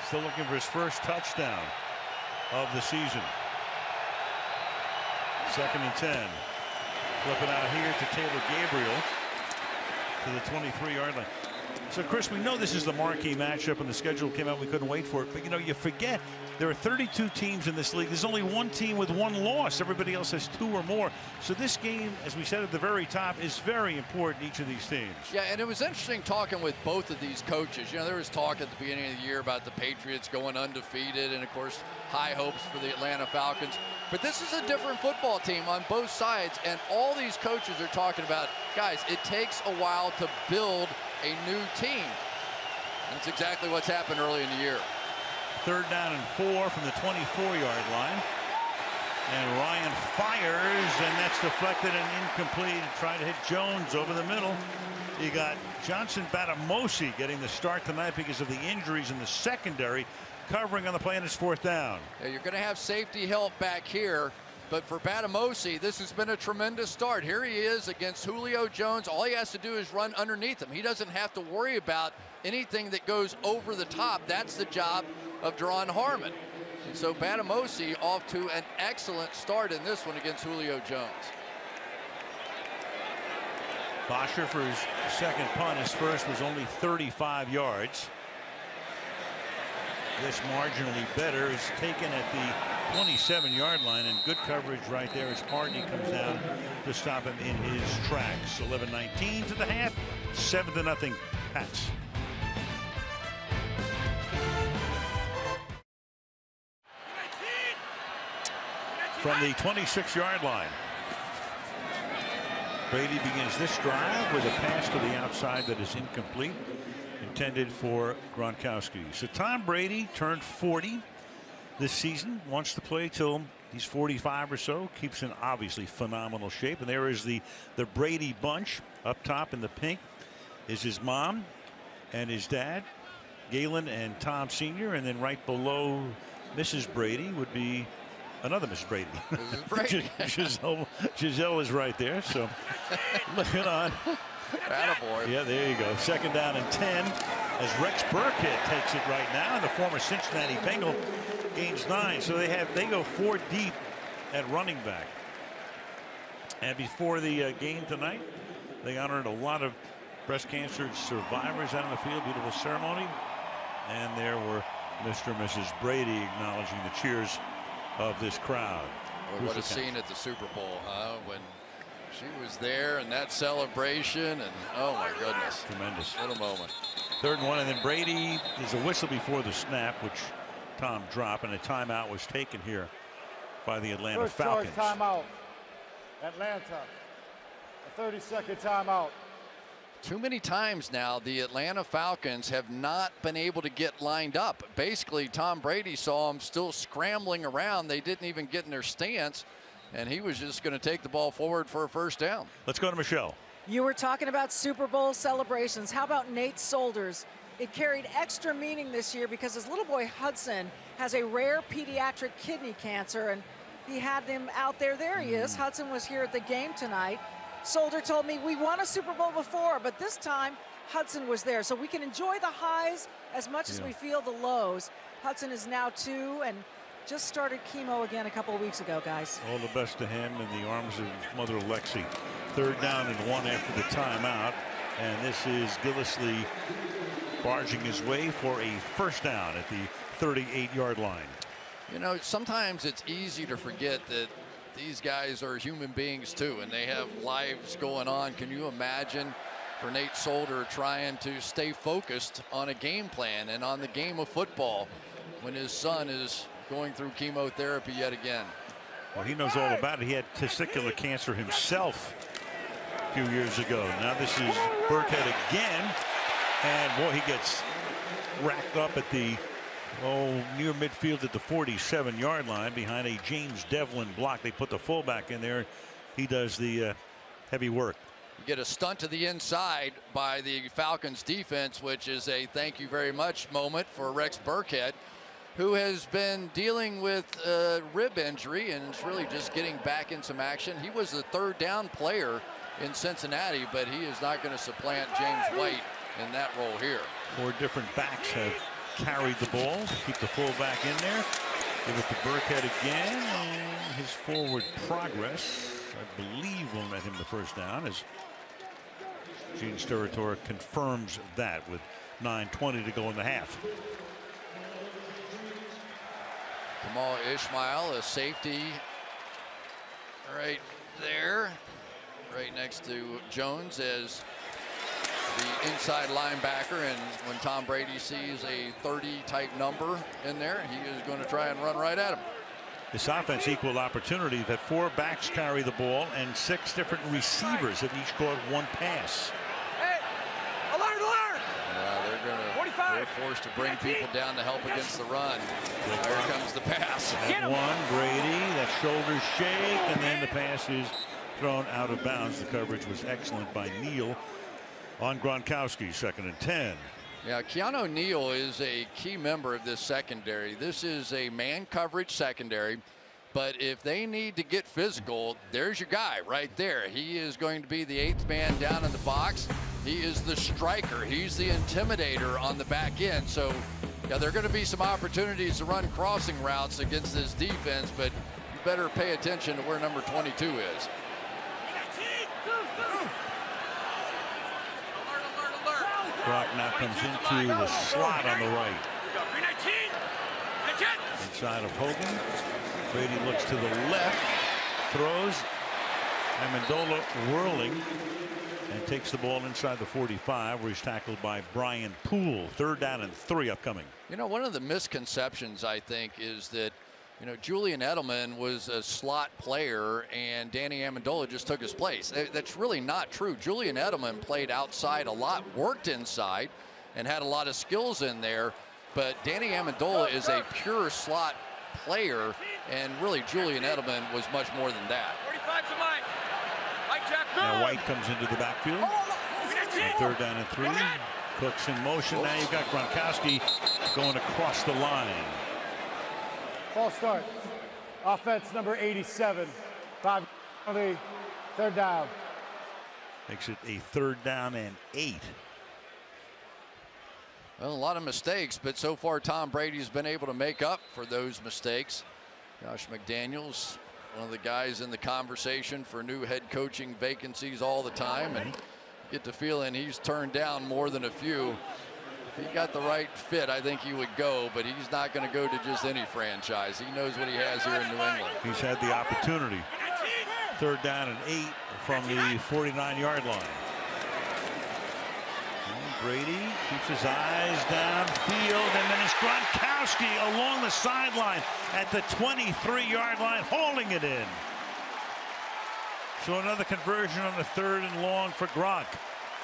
Still looking for his first touchdown of the season. 2nd and 10. Flipping out here to Taylor Gabriel to the 23-yard line. So, Chris, we know this is the marquee matchup, and the schedule came out. We couldn't wait for it. But, you know, you forget there are 32 teams in this league. There's only one team with one loss. Everybody else has 2 or more. So this game, as we said at the very top, is very important, each of these teams. Yeah, and it was interesting talking with both of these coaches. You know, there was talk at the beginning of the year about the Patriots going undefeated and, of course, high hopes for the Atlanta Falcons. But this is a different football team on both sides, and all these coaches are talking about, guys, it takes a while to build a new team. That's exactly what's happened early in the year. 3rd down and 4 from the 24-yard line. And Ryan fires, and that's deflected and incomplete. Trying to hit Jones over the middle. You got Johnson Batamosi getting the start tonight because of the injuries in the secondary, covering on the play, and it's 4th down. Yeah, you're going to have safety help back here. But for Batamosi, this has been a tremendous start. Here he is against Julio Jones. All he has to do is run underneath him. He doesn't have to worry about anything that goes over the top. That's the job of Deron Harmon. And so Batamosi off to an excellent start in this one against Julio Jones. Bosher for his 2nd punt. His first was only 35 yards. This marginally better is taken at the 27-yard line, and good coverage right there as Hardy comes down to stop him in his tracks. 11-19 to the half, 7-0 Pats. From the 26-yard line, Brady begins this drive with a pass to the outside that is incomplete, intended for Gronkowski. So Tom Brady turned 40 this season, wants to play till he's 45 or so, keeps in obviously phenomenal shape. And there is the Brady bunch. Up top in the pink is his mom and his dad, Galen and Tom Sr., and then right below Mrs. Brady would be another Miss Brady. Brady. Giselle is right there. So looking on. Attaboy. Yeah, there you go. 2nd down and 10 as Rex Burkhead takes it right now. And the former Cincinnati Bengal gains 9. So they go 4 deep at running back. And before the game tonight, they honored a lot of breast cancer survivors out on the field. Beautiful ceremony. And there were Mr. and Mrs. Brady acknowledging the cheers of this crowd. Boy, what a scene at the Super Bowl, huh? When she was there and that celebration, and oh my goodness. Tremendous. What a moment. 3rd and 1, and then Brady is a whistle before the snap, which Tom dropped, and a timeout was taken here by the Atlanta Falcons. First choice timeout. Atlanta. A 30-second timeout. Too many times now the Atlanta Falcons have not been able to get lined up. Basically, Tom Brady saw them still scrambling around. They didn't even get in their stance, and he was just going to take the ball forward for a 1st down. Let's go to Michelle. You were talking about Super Bowl celebrations. How about Nate Solder's? It carried extra meaning this year because his little boy Hudson has a rare pediatric kidney cancer, and he had him out there. There he is. Hudson was here at the game tonight. Solder told me, we won a Super Bowl before, but this time Hudson was there. So we can enjoy the highs as much as we feel the lows. Hudson is now 2 and just started chemo again a couple of weeks ago, guys. All the best to him in the arms of mother Lexi. 3rd down and 1 after the timeout. And this is Gillislee barging his way for a 1st down at the 38-yard line. You know, sometimes it's easy to forget that these guys are human beings too, and they have lives going on. Can you imagine for Nate Solder trying to stay focused on a game plan and on the game of football when his son is going through chemotherapy yet again? Well, he knows all about it. He had testicular cancer himself a few years ago. Now this is Burkhead again, and boy, he gets racked up at the near midfield at the 47-yard line behind a James Devlin block. They put the fullback in there. He does the heavy work. You get a stunt to the inside by the Falcons defense, which is a thank you very much moment for Rex Burkhead, who has been dealing with a rib injury and is really just getting back in some action. He was the third down player in Cincinnati, but he is not going to supplant James White in that role here. 4 different backs have carried the ball. Keep the fullback in there. Give it to Burkhead again. And his forward progress, I believe, will net him the first down, as Gene Steratore confirms that with 9:20 to go in the half. Kamal Ishmael, a safety right there, right next to Jones as the inside linebacker, and when Tom Brady sees a 30 type number in there, he is going to try and run right at him. This offense equal opportunity. You've had 4 backs carry the ball and 6 different receivers have each caught 1 pass. Hey, alert, alert! They're forced to bring people down to help against the run. There comes the pass. That one, Brady, that shoulder shake, and then the pass is thrown out of bounds. The coverage was excellent by Neal on Gronkowski. 2nd and 10. Yeah, Keanu Neal is a key member of this secondary. This is a man coverage secondary, but if they need to get physical, there's your guy right there. He is going to be the 8th man down in the box. He is the striker. He's the intimidator on the back end. So, yeah, there are going to be some opportunities to run crossing routes against this defense, but you better pay attention to where number 22 is. Brock now comes into the slot on the right. Inside of Hogan. Brady looks to the left, throws. Amendola whirling and takes the ball inside the 45, where he's tackled by Brian Poole. 3rd down and 3 upcoming. You know, one of the misconceptions, I think, is that, you know, Julian Edelman was a slot player and Danny Amendola just took his place. That's really not true. Julian Edelman played outside a lot, worked inside, and had a lot of skills in there. But Danny Amendola is a pure slot player, and really Julian Edelman was much more than that. 45 to Mike. Mike Jack. Now White comes into the backfield. And 3rd down and 3. Cook's in motion. Now you've got Gronkowski going across the line. False start. Offense number 87. 5 on the 3rd down. Makes it a 3rd down and 8. Well, a lot of mistakes, but so far Tom Brady's been able to make up for those mistakes. Josh McDaniels, one of the guys in the conversation for new head coaching vacancies all the time, and get the feeling he's turned down more than a few. If he got the right fit, I think he would go, but he's not going to go to just any franchise. He knows what he has here in New England. He's had the opportunity. 3rd down and 8 from the 49-yard line. And Brady keeps his eyes downfield, and then it's Gronkowski along the sideline at the 23-yard line, holding it in. So another conversion on the 3rd and long for Gronk.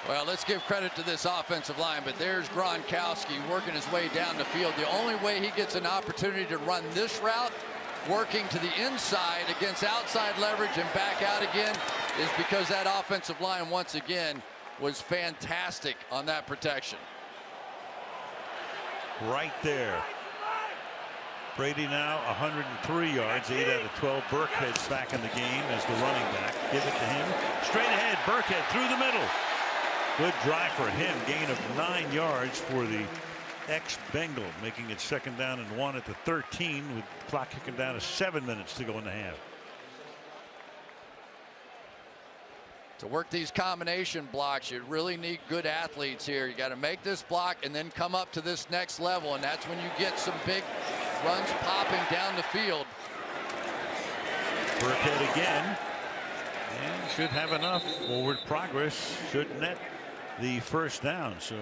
Well, let's give credit to this offensive line, but there's Gronkowski working his way down the field. The only way he gets an opportunity to run this route, working to the inside against outside leverage and back out again, is because that offensive line, once again, was fantastic on that protection. Right there. Brady now 103 yards, 8 out of 12. Burkhead's back in the game as the running back. Give it to him. Straight ahead, Burkhead through the middle. Good drive for him. Gain of 9 yards for the ex-Bengal, making it 2nd down and 1 at the 13, with the clock kicking down to 7 minutes to go in the half. To work these combination blocks, you really need good athletes here. You got to make this block and then come up to this next level, and that's when you get some big runs popping down the field. Burkhead again. And should have enough forward progress. Should net the first down. So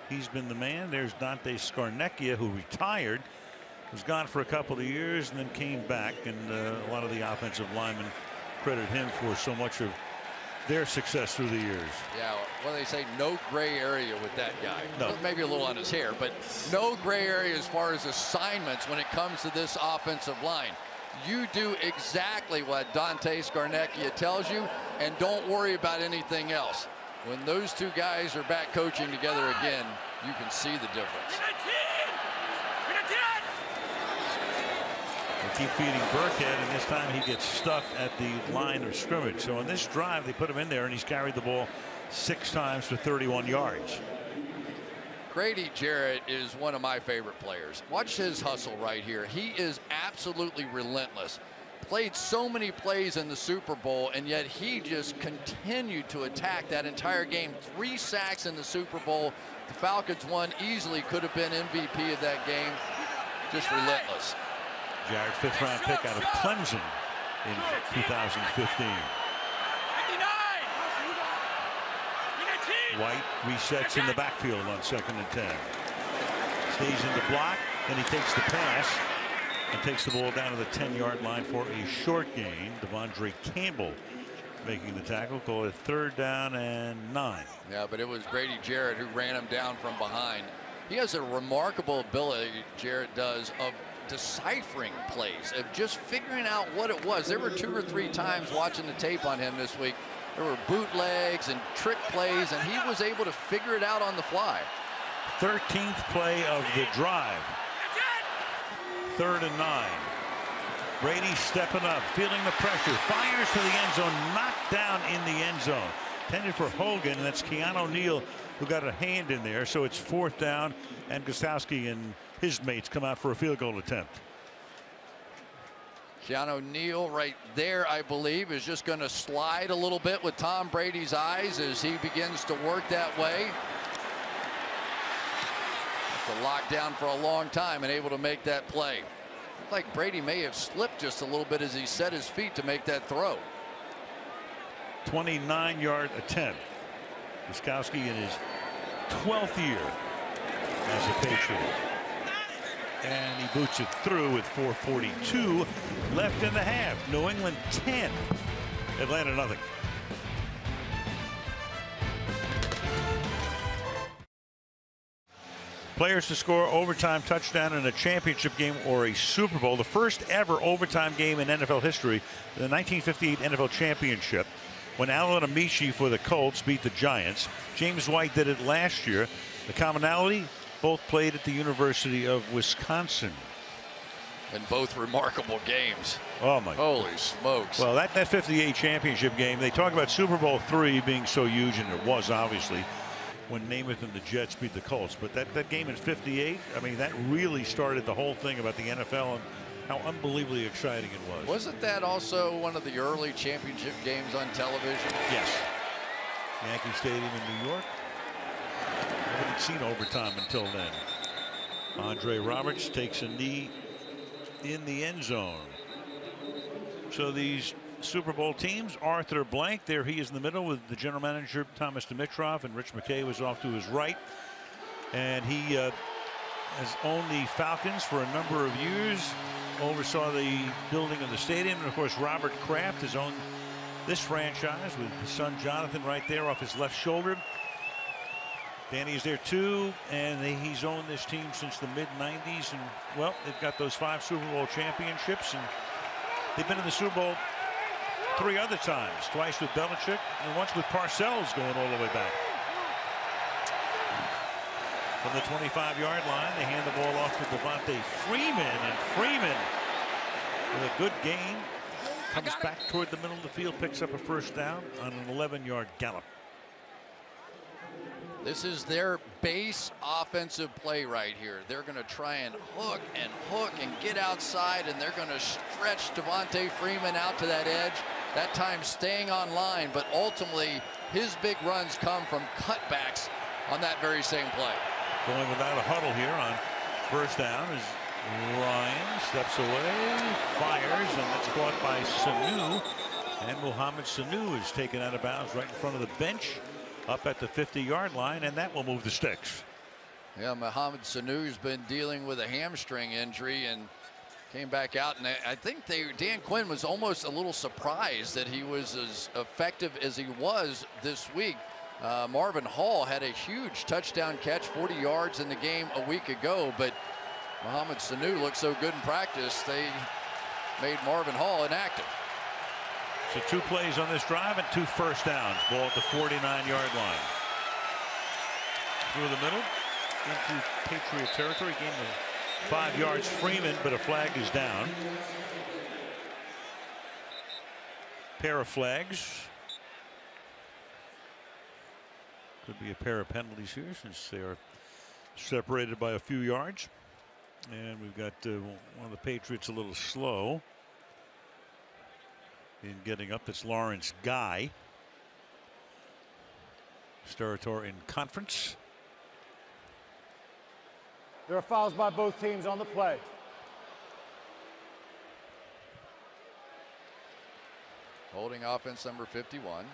he's been the man. There's Dante Scarnecchia, who retired. Was gone for a couple of years and then came back. And a lot of the offensive linemen credit him for so much of their success through the years. Yeah, well, they say no gray area with that guy. No. Maybe a little on his hair, but no gray area as far as assignments when it comes to this offensive line. You do exactly what Dante Scarnecchia tells you, and don't worry about anything else. When those two guys are back coaching together again, you can see the difference. They keep feeding Burkhead, and this time he gets stuffed at the line of scrimmage. So on this drive, they put him in there, and he's carried the ball 6 times for 31 yards. Grady Jarrett is one of my favorite players. Watch his hustle right here. He is absolutely relentless. Played so many plays in the Super Bowl, and yet he just continued to attack that entire game. 3 sacks in the Super Bowl. The Falcons won easily, could have been MVP of that game. Just relentless. Jarrett, 5th-round pick out of Clemson in 2015. White resets in the backfield on 2nd and 10. Stays in the block, then he takes the pass and takes the ball down to the 10-yard line for a short gain. Devondre Campbell making the tackle. Call it 3rd down and 9. Yeah, but it was Grady Jarrett who ran him down from behind. He has a remarkable ability, Jarrett does, of deciphering plays, of just figuring out what it was. There were 2 or 3 times watching the tape on him this week. There were bootlegs and trick plays, and he was able to figure it out on the fly. 13th play of the drive. 3rd and 9. Brady stepping up, feeling the pressure, fires to the end zone, knocked down in the end zone. Intended for Hogan, and that's Keanu Neal who got a hand in there. So it's 4th down, and Gostowski and his mates come out for a field goal attempt. Keanu Neal right there, I believe, is just going to slide a little bit with Tom Brady's eyes as he begins to work that way. To lock down for a long time and able to make that play. Looked like Brady may have slipped just a little bit as he set his feet to make that throw. 29-yard attempt. Gostowski in his 12th year as a Patriot. And he boots it through with 4:42 left in the half. New England 10, Atlanta nothing. Players to score overtime touchdown in a championship game or a Super Bowl. The first ever overtime game in NFL history, the 1958 NFL Championship, when Alan Amici for the Colts beat the Giants. James White did it last year. The commonality, both played at the University of Wisconsin. And both remarkable games. Oh my. Holy smokes. Well, that 58 championship game, they talk about Super Bowl III being so huge, and it was obviously when Namath and the Jets beat the Colts. But that game in 58, I mean, that really started the whole thing about the NFL and how unbelievably exciting it was. Wasn't that also one of the early championship games on television? Yes. Yankee Stadium in New York. I haven't seen overtime until then. Andre Roberts takes a knee in the end zone. So these Super Bowl teams, Arthur Blank, there he is in the middle with the general manager Thomas Dimitroff, and Rich McKay was off to his right. And he has owned the Falcons for a number of years, oversaw the building of the stadium, and of course Robert Kraft has owned this franchise with his son Jonathan right there off his left shoulder. Danny is there too, and he's owned this team since the mid-90s, and well, they've got those 5 Super Bowl championships, and they've been in the Super Bowl 3 other times, twice with Belichick and once with Parcells going all the way back. From the 25-yard line, they hand the ball off to Devontae Freeman, and Freeman with a good gain comes back toward the middle of the field, picks up a first down on an 11-yard gallop. This is their base offensive play right here. They're going to try and hook and get outside, and they're going to stretch Devontae Freeman out to that edge, that time staying on line, but ultimately his big runs come from cutbacks on that very same play. Going without a huddle here on first down is Ryan steps away, fires, and that's caught by Sanu. And Mohamed Sanu is taken out of bounds right in front of the bench up at the 50-yard line, and that will move the sticks. Yeah, Mohamed Sanu's been dealing with a hamstring injury and came back out, and I think Dan Quinn was almost a little surprised that he was as effective as he was this week. Marvin Hall had a huge touchdown catch, 40 yards in the game a week ago, but Mohamed Sanu looked so good in practice, they made Marvin Hall inactive. So 2 plays on this drive and 2 first downs. Ball at the 49-yard line. Through the middle into Patriot territory. Gain of 5 yards. Freeman, but a flag is down. Pair of flags. Could be a pair of penalties here since they are separated by a few yards. And we've got one of the Patriots a little slow in getting up. That's Lawrence Guy. Starator in conference. There are fouls by both teams on the play. Holding offense number 51.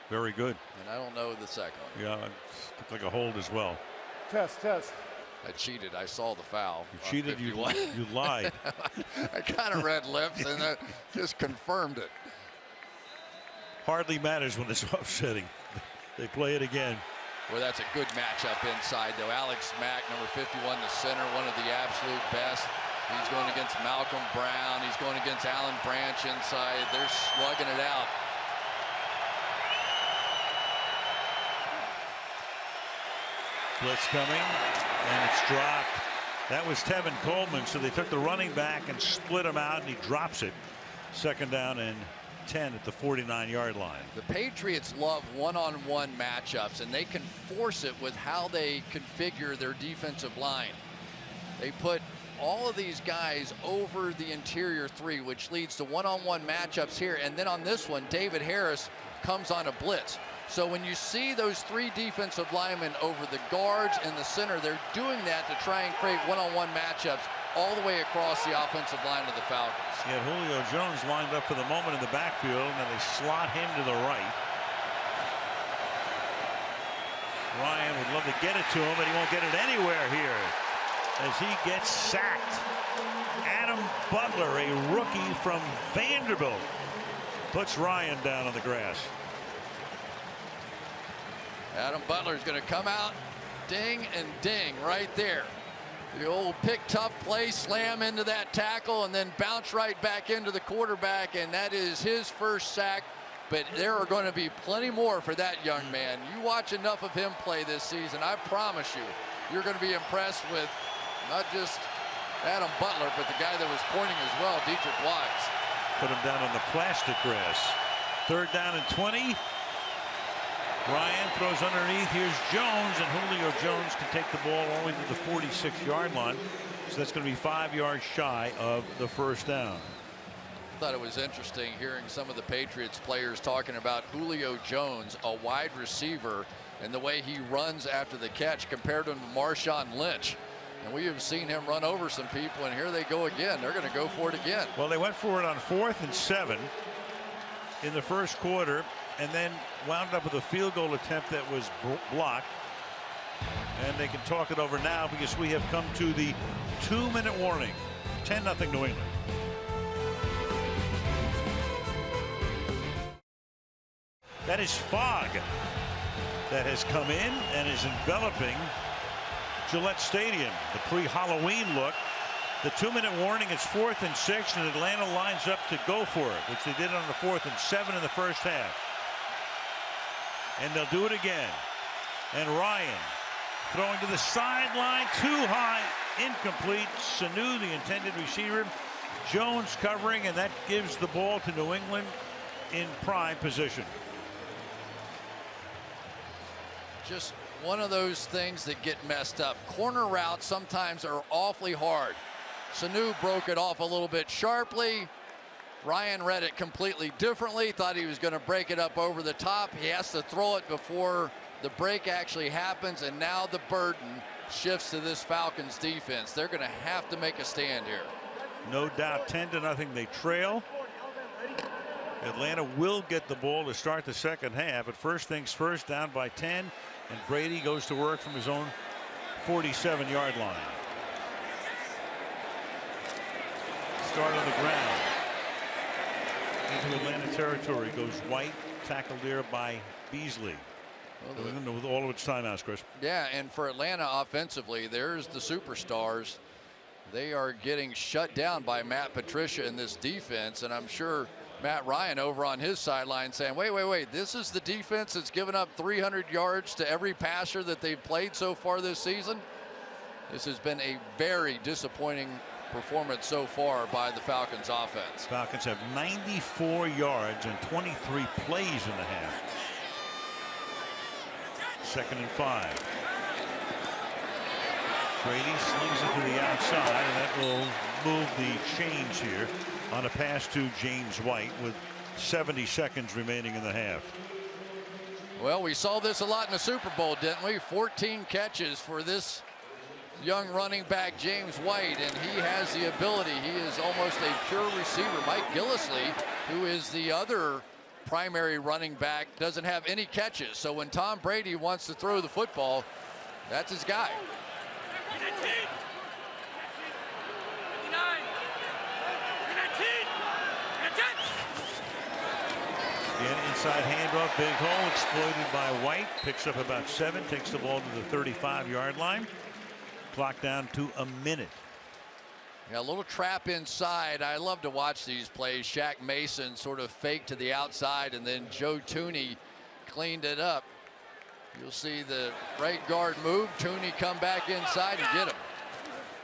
Very good. And I don't know the second one. Yeah, it looked like a hold as well. Test. I cheated. I saw the foul. You cheated. You lied. I kind of read lips and just confirmed it. Hardly matters when it's offsetting. They play it again. Well, that's a good matchup inside, though. Alex Mack, number 51, the center, one of the absolute best. He's going against Malcolm Brown. He's going against Alan Branch inside. They're slugging it out. Blitz coming, and it's dropped. That was Tevin Coleman, so they took the running back and split him out, and he drops it. Second down and 10 at the 49-yard line. The Patriots love one-on-one matchups, and they can force it with how they configure their defensive line. They put all of these guys over the interior 3, which leads to one-on-one matchups here. And then on this one, David Harris comes on a blitz. So when you see those 3 defensive linemen over the guards and the center, they're doing that to try and create one-on-one matchups all the way across the offensive line of the Falcons. Yeah, Julio Jones lined up for the moment in the backfield, and then they slot him to the right. Ryan would love to get it to him, but he won't get it anywhere here as he gets sacked. Adam Butler, a rookie from Vanderbilt, puts Ryan down on the grass. Adam Butler's going to come out, ding and ding right there. The old pick tough play, slam into that tackle, and then bounce right back into the quarterback, and that is his first sack. But there are going to be plenty more for that young man. You watch enough of him play this season, I promise you, you're going to be impressed with not just Adam Butler, but the guy that was pointing as well, Dietrich Wise. Put him down on the plastic grass. Third down and 20. Ryan throws underneath. Here's Jones, and Julio Jones can take the ball only to the 46-yard line. So that's going to be 5 yards shy of the first down. I thought it was interesting hearing some of the Patriots players talking about Julio Jones, a wide receiver, and the way he runs after the catch compared to Marshawn Lynch. And we have seen him run over some people, and here they go again. They're going to go for it again. Well, they went for it on 4th and 7 in the first quarter, and then wound up with a field goal attempt that was blocked. And they can talk it over now because we have come to the 2-minute warning. 10-0 New England. That is fog that has come in and is enveloping Gillette Stadium. The pre-Halloween look. The 2-minute warning is 4th and 6, and Atlanta lines up to go for it, which they did on the 4th and 7 in the first half. And they'll do it again. And Ryan throwing to the sideline, too high, incomplete. Sanu, the intended receiver. Jones covering, and that gives the ball to New England in prime position. Just one of those things that get messed up. Corner routes sometimes are awfully hard. Sanu broke it off a little bit sharply. Ryan read it completely differently, thought he was going to break it up over the top. He has to throw it before the break actually happens, and now the burden shifts to this Falcons defense. They're going to have to make a stand here. No doubt, 10-0 they trail. Atlanta will get the ball to start the second half, but first things first, down by 10, and Brady goes to work from his own 47-yard line. Start on the ground. Into Atlanta territory goes White, tackled there by Beasley. Well, with all of its timeouts, Chris. Yeah, and for Atlanta offensively, there's the superstars. They are getting shut down by Matt Patricia in this defense, and I'm sure Matt Ryan over on his sideline saying, wait, this is the defense that's given up 300 yards to every passer that they've played so far this season. This has been a very disappointing performance so far by the Falcons offense. Falcons have 94 yards and 23 plays in the half. 2nd and 5. Brady slings it to the outside, and that will move the chains here on a pass to James White with 70 seconds remaining in the half. Well, we saw this a lot in the Super Bowl, didn't we? 14 catches for this young running back, James White, and he has the ability. He is almost a pure receiver. Mike Gillislee, who is the other primary running back, doesn't have any catches. So when Tom Brady wants to throw the football, that's his guy. Again, inside handoff, big hole exploited by White. Picks up about 7, takes the ball to the 35-yard line. Clock down to a minute. Yeah, a little trap inside. I love to watch these plays. Shaq Mason sort of faked to the outside, and then Joe Tooney cleaned it up. You'll see the right guard move. Tooney come back inside and get him.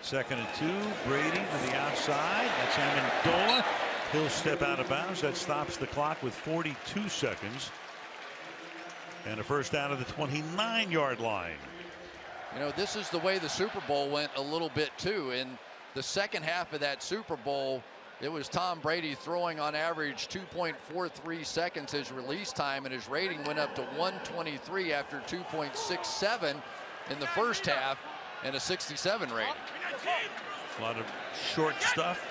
2nd and 2. Brady to the outside. That's Amendola. He'll step out of bounds. That stops the clock with 42 seconds. And a first down at the 29-yard line. You know, this is the way the Super Bowl went a little bit too. In the second half of that Super Bowl, it was Tom Brady throwing on average 2.43 seconds his release time, and his rating went up to 123 after 2.67 in the first half and a 67 rating. A lot of short stuff.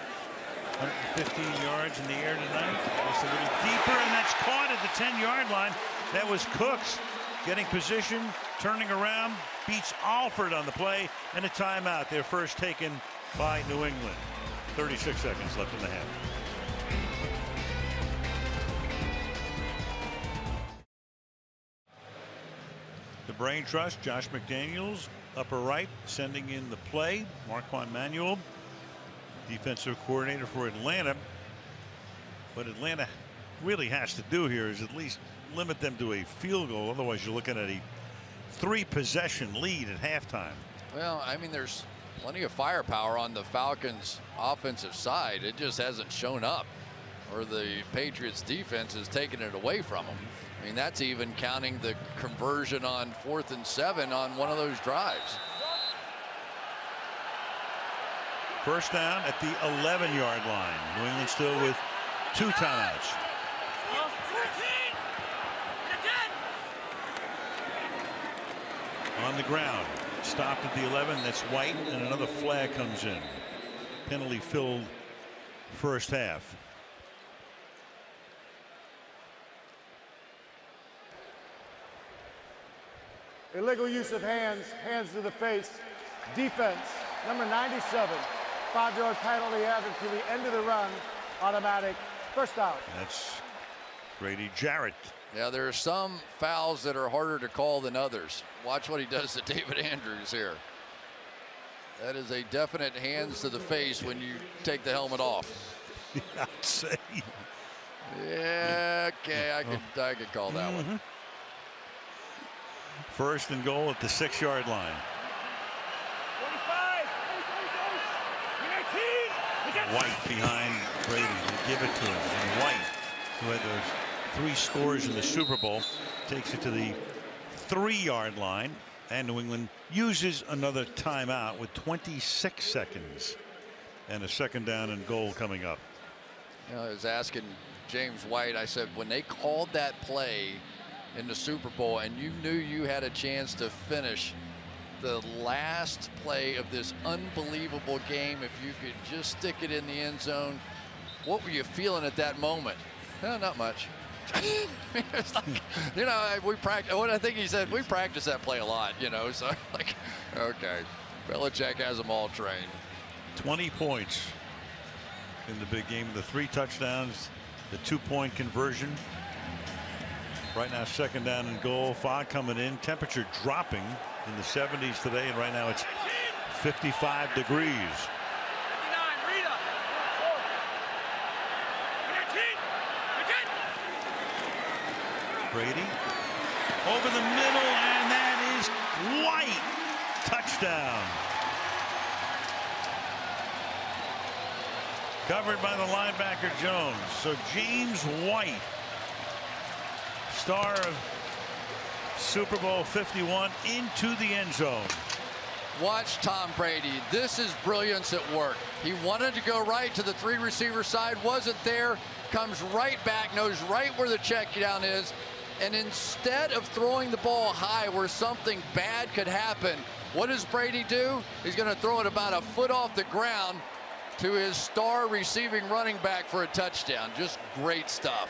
115 yards in the air tonight. Just a little deeper, and that's caught at the 10-yard line. That was Cooks getting position, turning around, beats Alford on the play, and a timeout. Their first taken by New England. 36 seconds left in the half. The brain trust, Josh McDaniels, upper right, sending in the play. Marquand Manuel, defensive coordinator for Atlanta. What Atlanta really has to do here is at least limit them to a field goal. Otherwise, you're looking at a 3-possession lead at halftime. Well, I mean, there's plenty of firepower on the Falcons offensive side. It just hasn't shown up, or the Patriots defense has taken it away from them. I mean, that's even counting the conversion on 4th and 7 on one of those drives. First down at the 11-yard line. New England still with 2 timeouts. On the ground, stopped at the 11. That's White, and another flag comes in. Penalty filled first half. Illegal use of hands, hands to the face. Defense, number 97. 5-yard penalty added to the end of the run. Automatic first down. That's Grady Jarrett. Yeah, there are some fouls that are harder to call than others. Watch what he does to David Andrews here. That is a definite hands to the face when you take the helmet off. I'd say. Yeah, okay, I could call that one. First and goal at the 6-yard line. 25. White behind Brady. They give it to him. And White, who had those 3 scores in the Super Bowl, takes it to the 3-yard line. And New England uses another timeout with 26 seconds. And a second down and goal coming up. You know, I was asking James White, I said, when they called that play in the Super Bowl and you knew you had a chance to finish the last play of this unbelievable game. If you could just stick it in the end zone, what were you feeling at that moment? No, not much. It's like, you know, we practice. What I think he said, we practice that play a lot, you know. So, like, okay, Belichick has them all trained. 20 points in the big game. The 3 touchdowns, the 2-point conversion. Right now, 2nd down and goal. Fog coming in. Temperature dropping in the 70s today, and right now it's 55 degrees. Brady over the middle, and that is White. Touchdown. Covered by the linebacker Jones. So James White, star of Super Bowl 51, into the end zone. Watch Tom Brady. This is brilliance at work. He wanted to go right to the 3 receiver side, wasn't there, comes right back, knows right where the check down is, and instead of throwing the ball high where something bad could happen, what does Brady do? He's going to throw it about a foot off the ground to his star receiving running back for a touchdown. Just great stuff.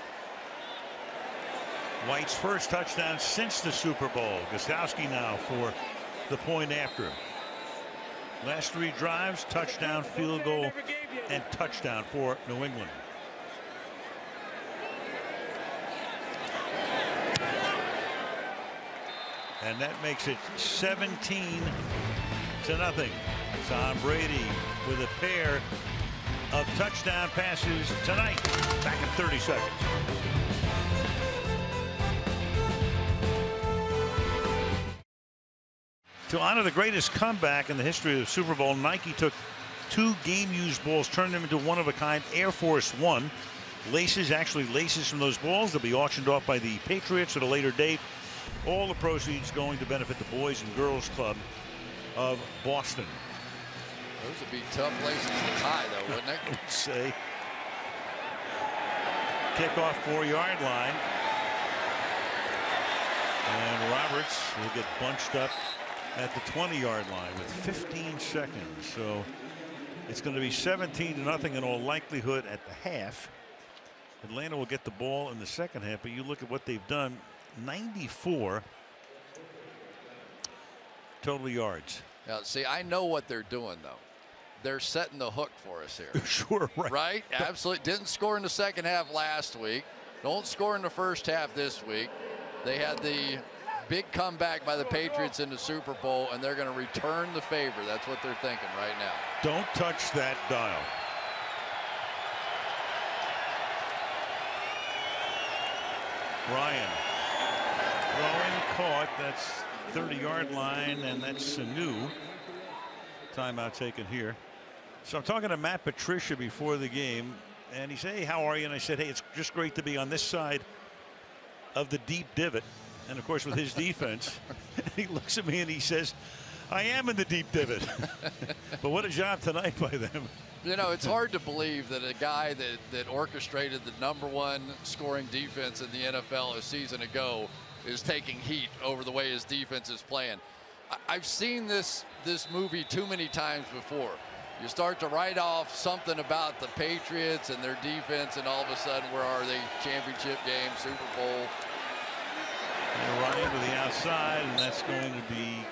White's first touchdown since the Super Bowl. Gostowski now for the point after. Last 3 drives, touchdown, field goal, and touchdown for New England. And that makes it 17-0. Tom Brady with a pair of touchdown passes tonight. Back in 30 seconds. To honor the greatest comeback in the history of the Super Bowl, Nike took 2 game-used balls, turned them into one-of-a-kind Air Force One laces. Actually, laces from those balls. They'll be auctioned off by the Patriots at a later date. All the proceeds going to benefit the Boys and Girls Club of Boston. Those would be tough laces to tie, though, wouldn't it? I would say. Kickoff 4-yard line. And Roberts will get bunched up at the 20-yard line with 15 seconds. So it's going to be 17-0 in all likelihood at the half. Atlanta will get the ball in the second half, but you look at what they've done. 94 total yards. Now, see, I know what they're doing, though. They're setting the hook for us here. Sure, right. Right? Absolutely. Didn't score in the second half last week. Don't score in the first half this week. They had the big comeback by the Patriots in the Super Bowl, and they're going to return the favor. That's what they're thinking right now. Don't touch that dial. Ryan. Throwing, caught. That's 30-yard line, and that's Sanu. Timeout taken here. So I'm talking to Matt Patricia before the game, and he said, hey, how are you? And I said, hey, it's just great to be on this side of the deep divot. And, of course, with his defense, he looks at me and he says, I am in the deep divot. But what a job tonight by them. You know, it's hard to believe that a guy that orchestrated the #1 scoring defense in the NFL a season ago is taking heat over the way his defense is playing. I've seen this movie too many times before. You start to write off something about the Patriots and their defense, and all of a sudden, where are they? Championship game, Super Bowl. And Ryan to the outside, and that's going to be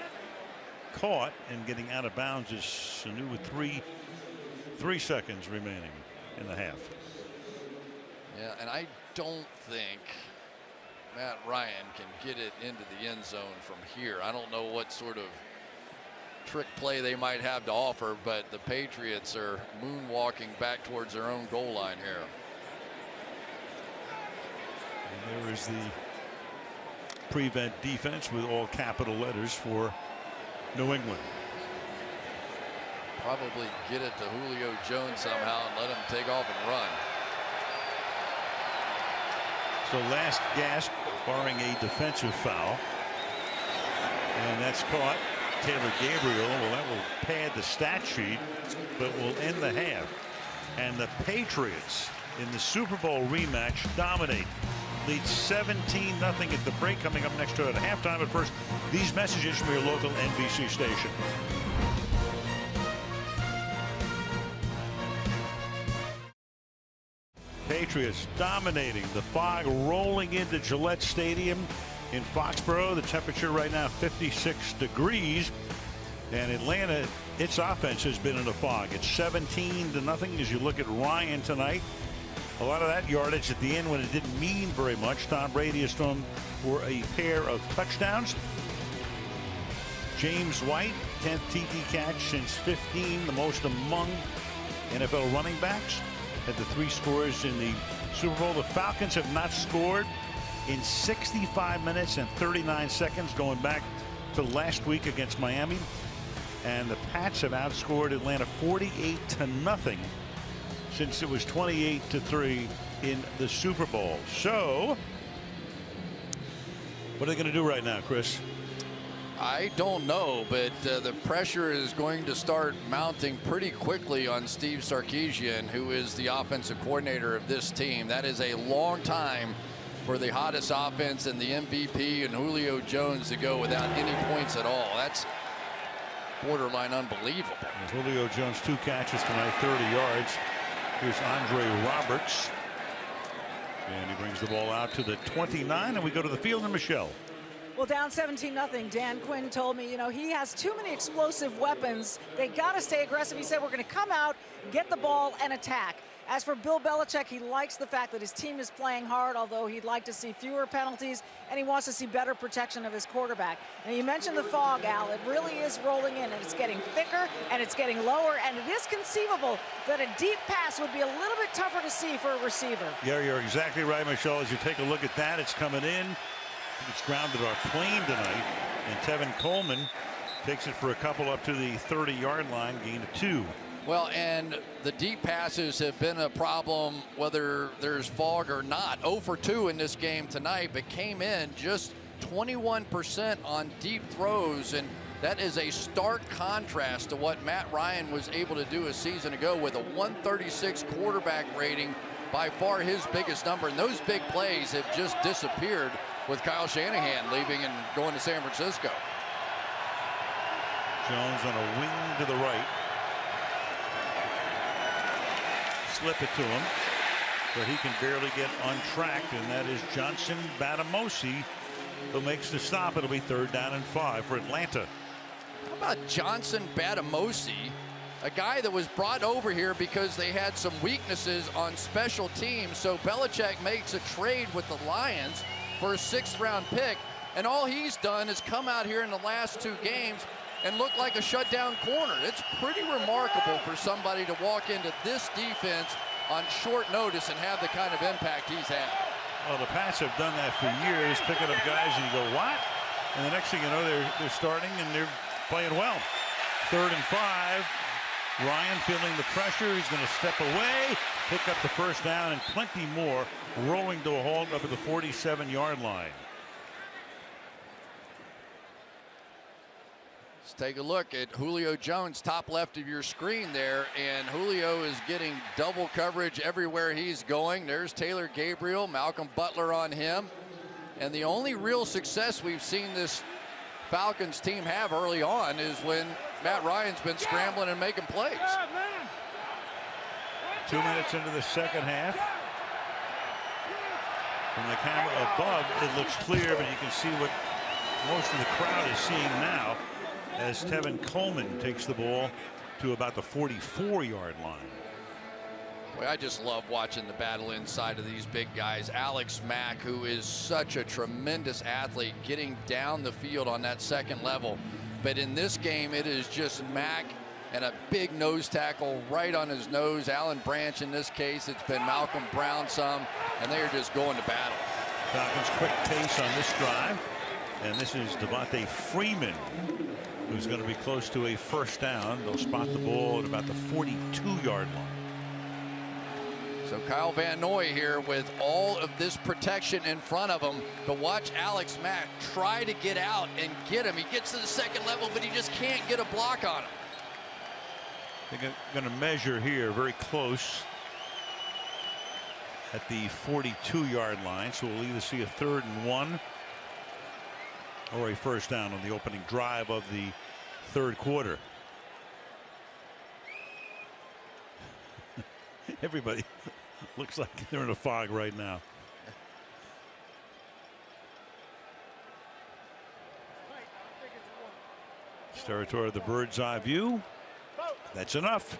caught, and getting out of bounds is Sanu with 3 seconds remaining in the half. Yeah, and I don't think Matt Ryan can get it into the end zone from here. I don't know what sort of trick play they might have to offer, but the Patriots are moonwalking back towards their own goal line here. And there is the prevent defense with all capital letters for New England. Probably get it to Julio Jones somehow and let him take off and run. So last gasp, barring a defensive foul. And that's caught. Taylor Gabriel. Well, that will pad the stat sheet, but will end the half. And the Patriots in the Super Bowl rematch dominate leads 17-0 at the break. Coming up next to it at halftime. But first, these messages from your local NBC station. Patriots dominating. The fog rolling into Gillette Stadium in Foxborough. The temperature right now 56 degrees. And Atlanta, its offense has been in a fog. It's 17-0 as you look at Ryan tonight. A lot of that yardage at the end when it didn't mean very much. Tom Brady has thrown for a pair of touchdowns. James White, 10th TD catch since 15, the most among NFL running backs. Had the 3 scores in the Super Bowl. The Falcons have not scored in 65 minutes and 39 seconds going back to last week against Miami. And the Pats have outscored Atlanta 48-0 since it was 28-3 in the Super Bowl. So what are they going to do right now, Chris? I don't know, but the pressure is going to start mounting pretty quickly on Steve Sarkisian, who is the offensive coordinator of this team. That is a long time for the hottest offense and the MVP and Julio Jones to go without any points at all. That's borderline unbelievable. And Julio Jones 2 catches tonight, 30 yards. Here's Andre Roberts. And he brings the ball out to the 29, and we go to the field and Michelle. Well, down 17-0. Dan Quinn told me, you know, he has too many explosive weapons. They got to stay aggressive. He said, we're going to come out, get the ball, and attack. As for Bill Belichick, he likes the fact that his team is playing hard, although he'd like to see fewer penalties, and he wants to see better protection of his quarterback. And you mentioned the fog, Al. It really is rolling in, and it's getting thicker, and it's getting lower, and it is conceivable that a deep pass would be a little bit tougher to see for a receiver. Yeah, you're exactly right, Michelle. As you take a look at that, it's coming in. It's grounded our plane tonight, and Tevin Coleman takes it for a couple up to the 30-yard line, gain of 2. Well, and the deep passes have been a problem whether there's fog or not. 0 for 2 in this game tonight, but came in just 21% on deep throws, and that is a stark contrast to what Matt Ryan was able to do a season ago with a 136 quarterback rating, by far his biggest number. And those big plays have just disappeared with Kyle Shanahan leaving and going to San Francisco. Jones on a wing to the right. Slip it to him, but he can barely get untracked, and that is Johnson Batamosi who makes the stop. It'll be 3rd down and 5 for Atlanta. How about Johnson Batamosi, a guy that was brought over here because they had some weaknesses on special teams, so Belichick makes a trade with the Lions for a 6th-round pick, and all he's done is come out here in the last 2 games and look like a shutdown corner. It's pretty remarkable for somebody to walk into this defense on short notice and have the kind of impact he's had. Well, the Pats have done that for years, picking up guys and you go, what? And the next thing you know, they're starting and they're playing well. 3rd and 5. Ryan feeling the pressure. He's going to step away, pick up the 1st down, and plenty more, rolling to a halt up at the 47-yard line. Let's take a look at Julio Jones, top left of your screen there, and Julio is getting double coverage everywhere he's going. There's Taylor Gabriel, Malcolm Butler on him, and the only real success we've seen this Falcons team have early on is when Matt Ryan's been scrambling and making plays. 2 minutes into the second half. From the camera above, it looks clear, but you can see what most of the crowd is seeing now as Tevin Coleman takes the ball to about the 44-yard line. Boy, I just love watching the battle inside of these big guys. Alex Mack, who is such a tremendous athlete, getting down the field on that second level. But in this game, it is just Mack and a big nose tackle right on his nose. Alan Branch in this case. It's been Malcolm Brown some, and they are just going to battle. Falcons quick pace on this drive. And this is Devontae Freeman, who's going to be close to a 1st down. They'll spot the ball at about the 42-yard line. So Kyle Van Noy here with all of this protection in front of him. But watch Alex Mack try to get out and get him. He gets to the second level, but he just can't get a block on him. They're going to measure here very close. at the 42-yard line. So we'll either see a 3rd and 1 or a first down on the opening drive of the 3rd quarter. Everybody looks like they're in a fog right now. It's territory of the bird's eye view. That's enough.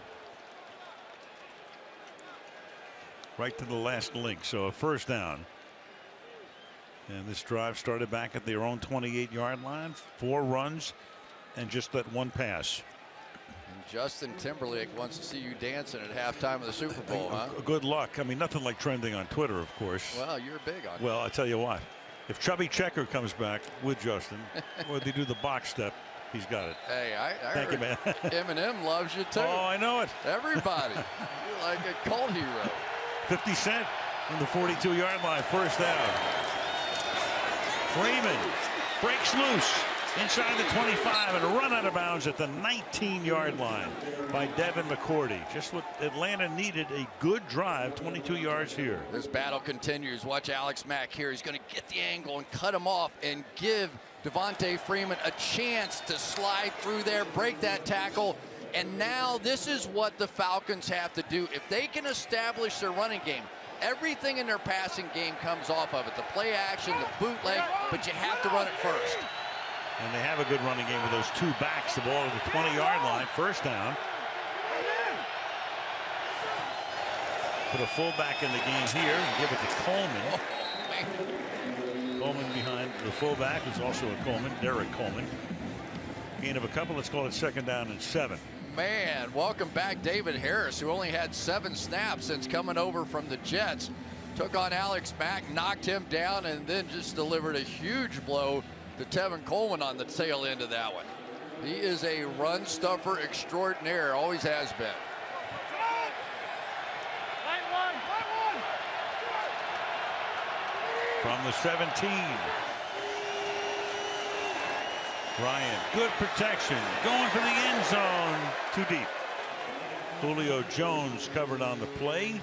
Right to the last link. So a first down. And this drive started back at their own 28-yard line. 4 runs and just that 1 pass. And Justin Timberlake wants to see you dancing at halftime of the Super Bowl, huh? Good luck. I mean, nothing like trending on Twitter, of course. Well, you're big on it. Well, I tell you what. If Chubby Checker comes back with Justin, or they do the box step, he's got it. Hey, I Thank you, man. Eminem loves you too. Oh, I know it. Everybody. You're like a cult hero. 50 Cent from the 42-yard line, first down. Freeman breaks loose inside the 25 and a run out of bounds at the 19-yard line by Devin McCourty. Just what Atlanta needed, a good drive, 22 yards here. This battle continues. Watch Alex Mack here. He's going to get the angle and cut him off and give Devontae Freeman a chance to slide through there, break that tackle. And now this is what the Falcons have to do. If they can establish their running game, everything in their passing game comes off of it. The play action, the bootleg, but you have to run it first. And they have a good running game with those 2 backs. The ball at the 20-yard line, first down. Put a fullback in the game here and give it to Coleman. Coleman behind the fullback is also a Coleman, Derek Coleman. Gain of a couple. Let's call it 2nd down and 7. Man, welcome back David Harris, who only had 7 snaps since coming over from the Jets. Took on Alex Mack, knocked him down, and then just delivered a huge blow to Tevin Coleman on the tail end of that one. He is a run stuffer extraordinaire, always has been. From the 17. Ryan, good protection, going for the end zone, too deep. Julio Jones covered on the play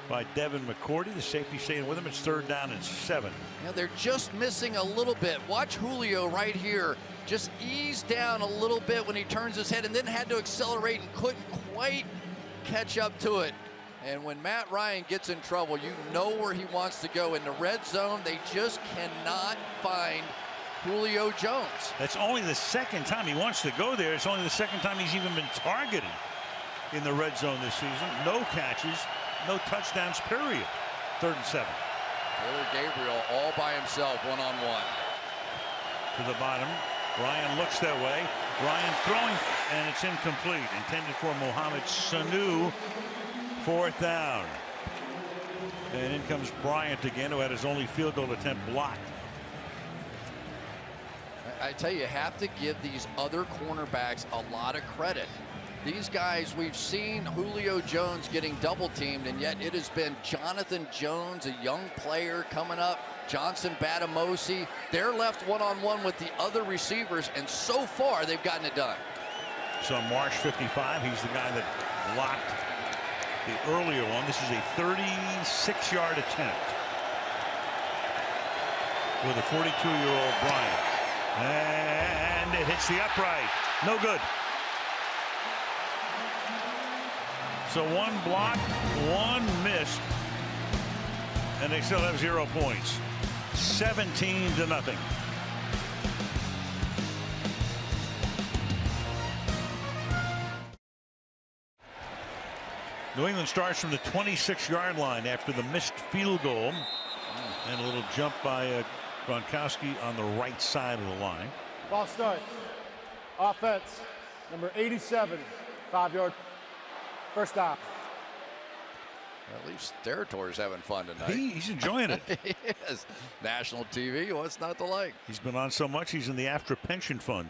by Devin McCourty. The safety staying with him. It's 3rd down and 7. Yeah, they're just missing a little bit. Watch Julio right here. Just ease down a little bit when he turns his head and then had to accelerate and couldn't quite catch up to it. And when Matt Ryan gets in trouble, you know where he wants to go. In the red zone, they just cannot find Julio Jones. That's only the 2nd time he wants to go there. It's only the 2nd time he's even been targeted in the red zone this season. No catches, no touchdowns, period. 3rd and 7. Taylor Gabriel all by himself, one-on-one. To the bottom. Ryan looks that way. Ryan throwing, and it's incomplete. Intended for Mohamed Sanu. 4th down. And in comes Bryant again, who had his only field goal attempt blocked. I tell you have to give these other cornerbacks a lot of credit. These guys, we've seen Julio Jones getting double teamed, and yet it has been Jonathan Jones, a young player coming up, Johnson Batamosi. They're left one-on-one with the other receivers, and so far they've gotten it done. So Marsh 55, he's the guy that blocked the earlier one. This is a 36-yard attempt with a 42-year-old Bryant. And it hits the upright. No good. So 1 block, 1 missed, and they still have 0 points. 17-0. New England starts from the 26-yard line after the missed field goal. And a little jump by Gronkowski on the right side of the line. False start. Offense, number 87, 5-yard, first down. At least Territory's having fun tonight. He's enjoying it. He is. National TV, what's not to like? He's been on so much, he's in the after pension fund.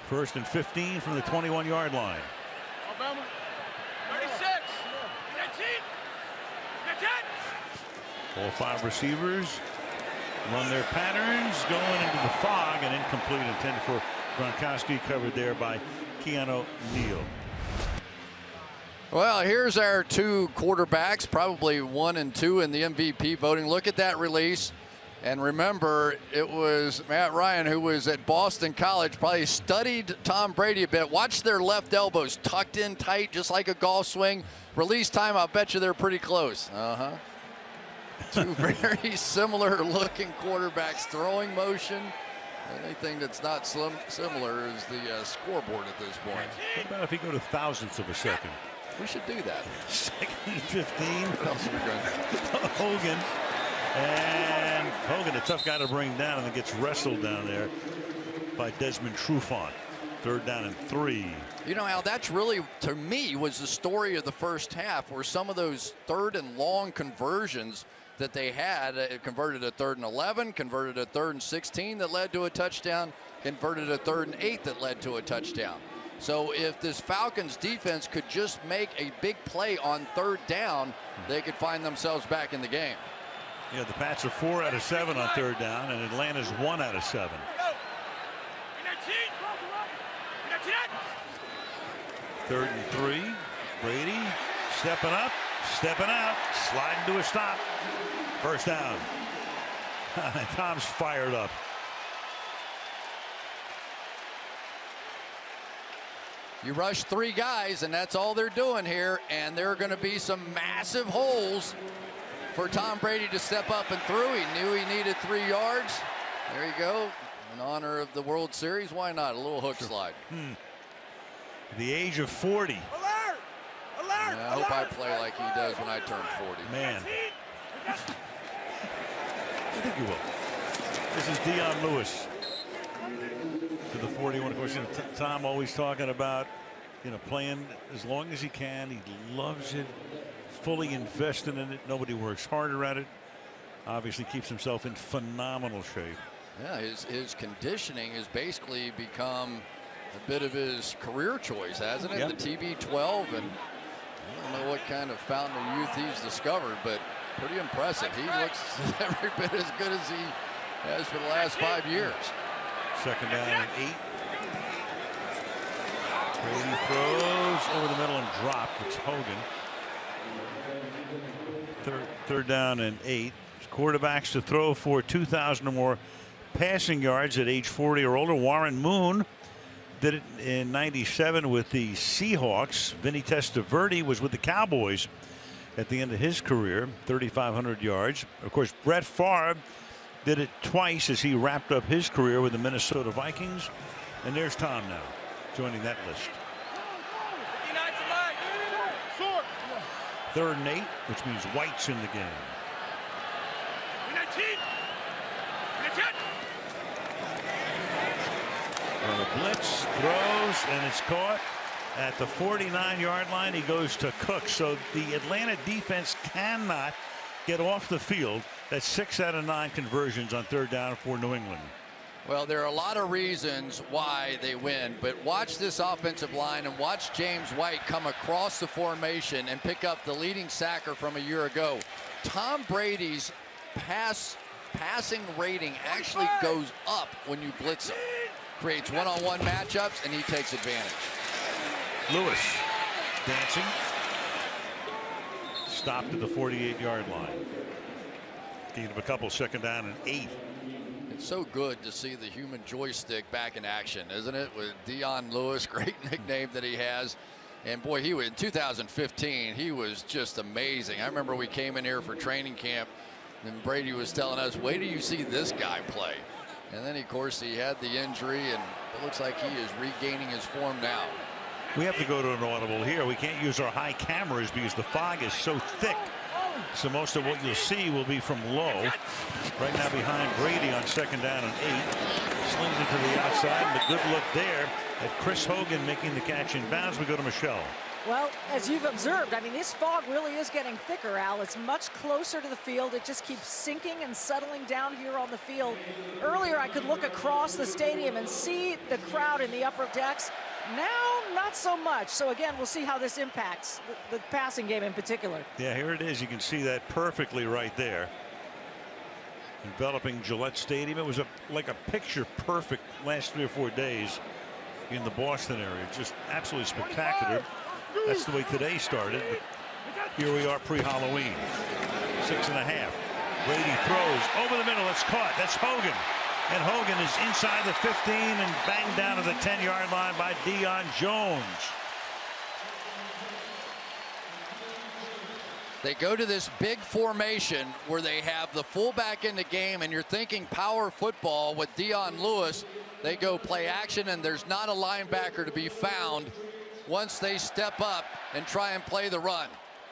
First and 15 from the 21-yard line. Alabama, 36, 10. All 5 receivers run their patterns, going into the fog, and incomplete, intended for Gronkowski, covered there by Keanu Neal. Well, here's our two quarterbacks, probably 1 and 2 in the MVP voting. Look at that release. And remember, it was Matt Ryan, who was at Boston College, probably studied Tom Brady a bit. Watch their left elbows tucked in tight, just like a golf swing. Release time, I'll bet you they're pretty close. Two very similar looking quarterbacks. Throwing motion. Anything that's not similar is the scoreboard at this point. What about if you go to thousandths of a second? We should do that. Second and 15. What else are we going Hogan. And Hogan, a tough guy to bring down, and then gets wrestled down there by Desmond Trufant. 3rd down and 3. You know, Al, that's really, to me, was the story of the first half, where some of those 3rd and long conversions that they had, it converted a 3rd and 11, converted a 3rd and 16 that led to a touchdown, converted a 3rd and 8 that led to a touchdown. So if this Falcons defense could just make a big play on 3rd down, they could find themselves back in the game. Yeah, the Pats are 4 out of 7 on 3rd down, and Atlanta's 1 out of 7. 3rd and 3. Brady stepping up, stepping out, sliding to a stop. 1st down. Tom's fired up. You rush 3 guys, and that's all they're doing here, and there are going to be some massive holes for Tom Brady to step up and through. He knew he needed 3 yards. There you go. In honor of the World Series, why not? A little hook slide. The age of 40. Yeah, I hope I play like he does when I turn 40. Man. I think you will. This is Dion Lewis to the 41. Of course, Tom always talking about, playing as long as he can. He loves it. Fully invested in it. Nobody works harder at it. Obviously keeps himself in phenomenal shape. Yeah, his conditioning has basically become a bit of his career choice, hasn't it? Yep. The TB12, and I don't know what kind of fountain of youth he's discovered, but pretty impressive. He looks every bit as good as he has for the last 5 years. 2nd down and 8. Brady throws over the middle and dropped. It's Hogan. 3rd down and 8. Quarterbacks to throw for 2,000 or more passing yards at age 40 or older. Warren Moon did it in '97 with the Seahawks. Vinny Testaverde was with the Cowboys at the end of his career, 3,500 yards. Of course, Brett Favre did it twice as he wrapped up his career with the Minnesota Vikings. And there's Tom now joining that list. 3rd and 8, which means White's in the game. On a blitz, throws, and it's caught at the 49-yard line. He goes to Cook. So the Atlanta defense cannot get off the field. That's 6 out of 9 conversions on 3rd down for New England. Well, there are a lot of reasons why they win, but watch this offensive line and watch James White come across the formation and pick up the leading sacker from a year ago. Tom Brady's passing rating actually goes up when you blitz him. Creates one-on-one matchups, and he takes advantage. Lewis dancing. Stopped at the 48-yard line. Gain of a couple, 2nd down and 8. It's so good to see the human joystick back in action, isn't it? With Dion Lewis, great nickname that he has. And boy, he was in 2015, he was just amazing. I remember we came in here for training camp, and Brady was telling us, wait till you see this guy play. And then, of course, he had the injury, and it looks like he is regaining his form now. We have to go to an audible here. We can't use our high cameras because the fog is so thick. So most of what you'll see will be from low. Right now behind Brady on 2nd down and 8. Slings it to the outside, and a good look there at Chris Hogan making the catch in bounds. We go to Michelle. Well, as you've observed, I mean, this fog really is getting thicker, Al. It's much closer to the field. It just keeps sinking and settling down here on the field. Earlier, I could look across the stadium and see the crowd in the upper decks. Now, not so much. So, again, we'll see how this impacts the passing game in particular. Yeah, here it is. You can see that perfectly right there. Enveloping Gillette Stadium. It was like a picture perfect last 3 or 4 days in the Boston area. Just absolutely spectacular. That's the way today started. But here we are pre-Halloween. 6.5. Brady throws over the middle. It's caught. That's Hogan. And Hogan is inside the 15 and banged down to the 10-yard line by Deion Jones. They go to this big formation where they have the fullback in the game, and you're thinking power football with Dion Lewis. They go play action, and there's not a linebacker to be found once they step up and try and play the run.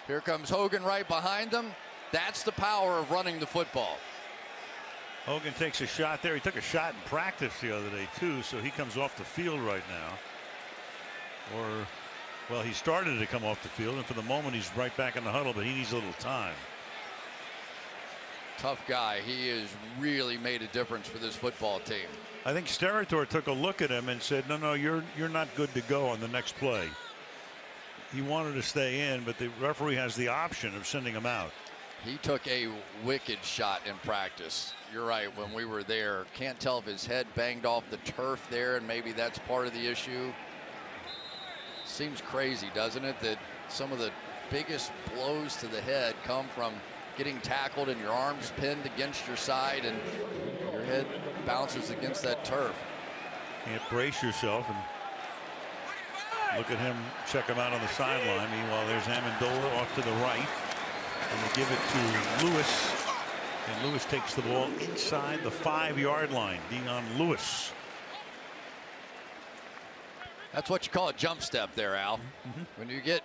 Here comes Hogan right behind them. That's the power of running the football. Hogan takes a shot there. He took a shot in practice the other day, too, so he comes off the field right now. Or, well, he started to come off the field, and for the moment he's right back in the huddle, but he needs a little time. Tough guy. He has really made a difference for this football team. I think Sterator took a look at him and said, no, you're not good to go on the next play. He wanted to stay in, but the referee has the option of sending him out. He took a wicked shot in practice. You're right, when we were there. Can't tell if his head banged off the turf there, and maybe that's part of the issue. Seems crazy, doesn't it, that some of the biggest blows to the head come from getting tackled and your arms pinned against your side and your head bounces against that turf. Can't brace yourself and look at him, check him out on the sideline. Meanwhile, there's Amendola off to the right, and they give it to Lewis, and Lewis takes the ball inside the 5-yard line. Dion Lewis. That's what you call a jump step there, Al. When you get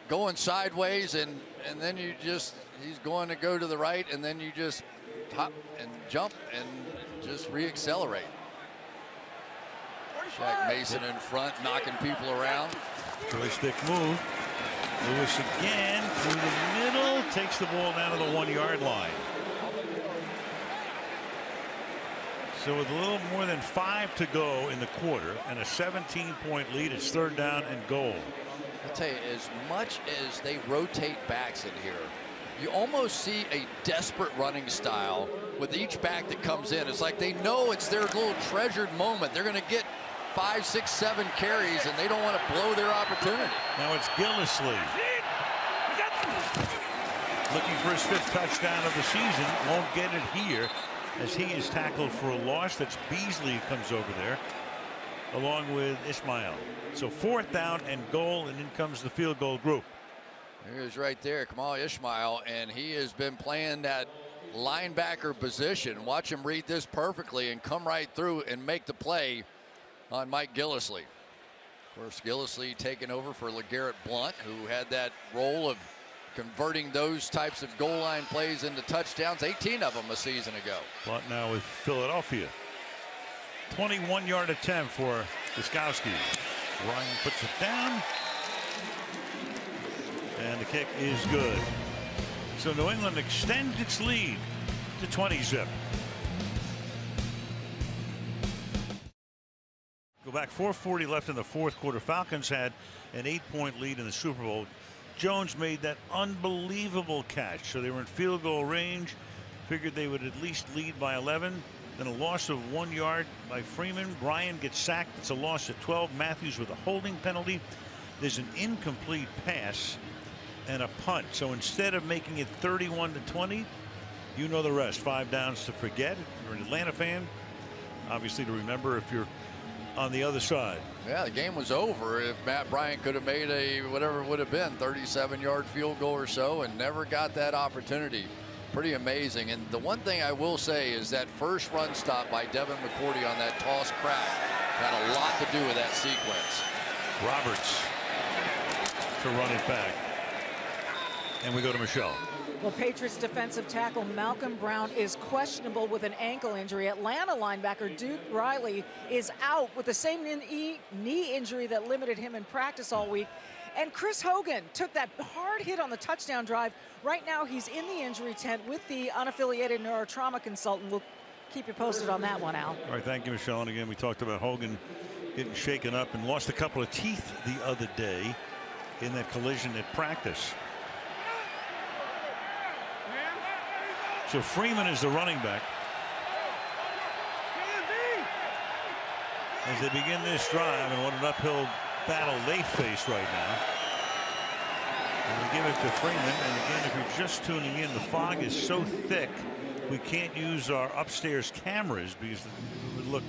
going sideways and then you just, he's going to go to the right, and then you just hop and jump and just re-accelerate. Shaq Mason in front, knocking people around. Joystick move. Lewis again through the middle, takes the ball down to the 1-yard line. So with a little more than 5 to go in the quarter and a 17-point lead, it's 3rd down and goal. I'll tell you, as much as they rotate backs in here, you almost see a desperate running style with each back that comes in. It's like they know it's their little treasured moment. They're going to get 5, 6, 7 carries, and they don't want to blow their opportunity. Now it's Gillislee looking for his 5th touchdown of the season. Won't get it here as he is tackled for a loss. That's Beasley comes over there along with Ismail. So 4th down and goal, and in comes the field goal group. Here's right there, Kamal Ismail, and he has been playing that linebacker position. Watch him read this perfectly and come right through and make the play on Mike Gillislee. Of course, Gillislee taking over for LeGarrette Blount, who had that role of converting those types of goal line plays into touchdowns, 18 of them a season ago. Blount now with Philadelphia. 21-yard attempt for Gostkowski. Ryan puts it down, and the kick is good. So New England extends its lead to 20-zip. Go back, 4:40 left in the 4th quarter. Falcons had an 8-point lead in the Super Bowl. Jones made that unbelievable catch, so they were in field goal range. Figured they would at least lead by 11. Then a loss of 1 yard by Freeman. Bryan gets sacked. It's a loss of 12. Matthews with a holding penalty. There's an incomplete pass and a punt. So instead of making it 31-20, you know the rest. 5 downs to forget. If you're an Atlanta fan, obviously to remember if you're on the other side. Yeah, the game was over if Matt Bryant could have made a whatever it would have been 37-yard field goal or so and never got that opportunity. Pretty amazing. And the one thing I will say is that first run stop by Devin McCourty on that toss crack had a lot to do with that sequence. Roberts to run it back. And we go to Michelle. Well, Patriots defensive tackle Malcolm Brown is questionable with an ankle injury. Atlanta linebacker Duke Riley is out with the same knee injury that limited him in practice all week. And Chris Hogan took that hard hit on the touchdown drive. Right now he's in the injury tent with the unaffiliated neurotrauma consultant. We'll keep you posted on that one, Al. All right, thank you, Michelle. And again, we talked about Hogan getting shaken up and lost a couple of teeth the other day in that collision at practice. So Freeman is the running back as they begin this drive, and what an uphill battle they face right now. And we give it to Freeman. And again, if you're just tuning in, the fog is so thick we can't use our upstairs cameras because it would look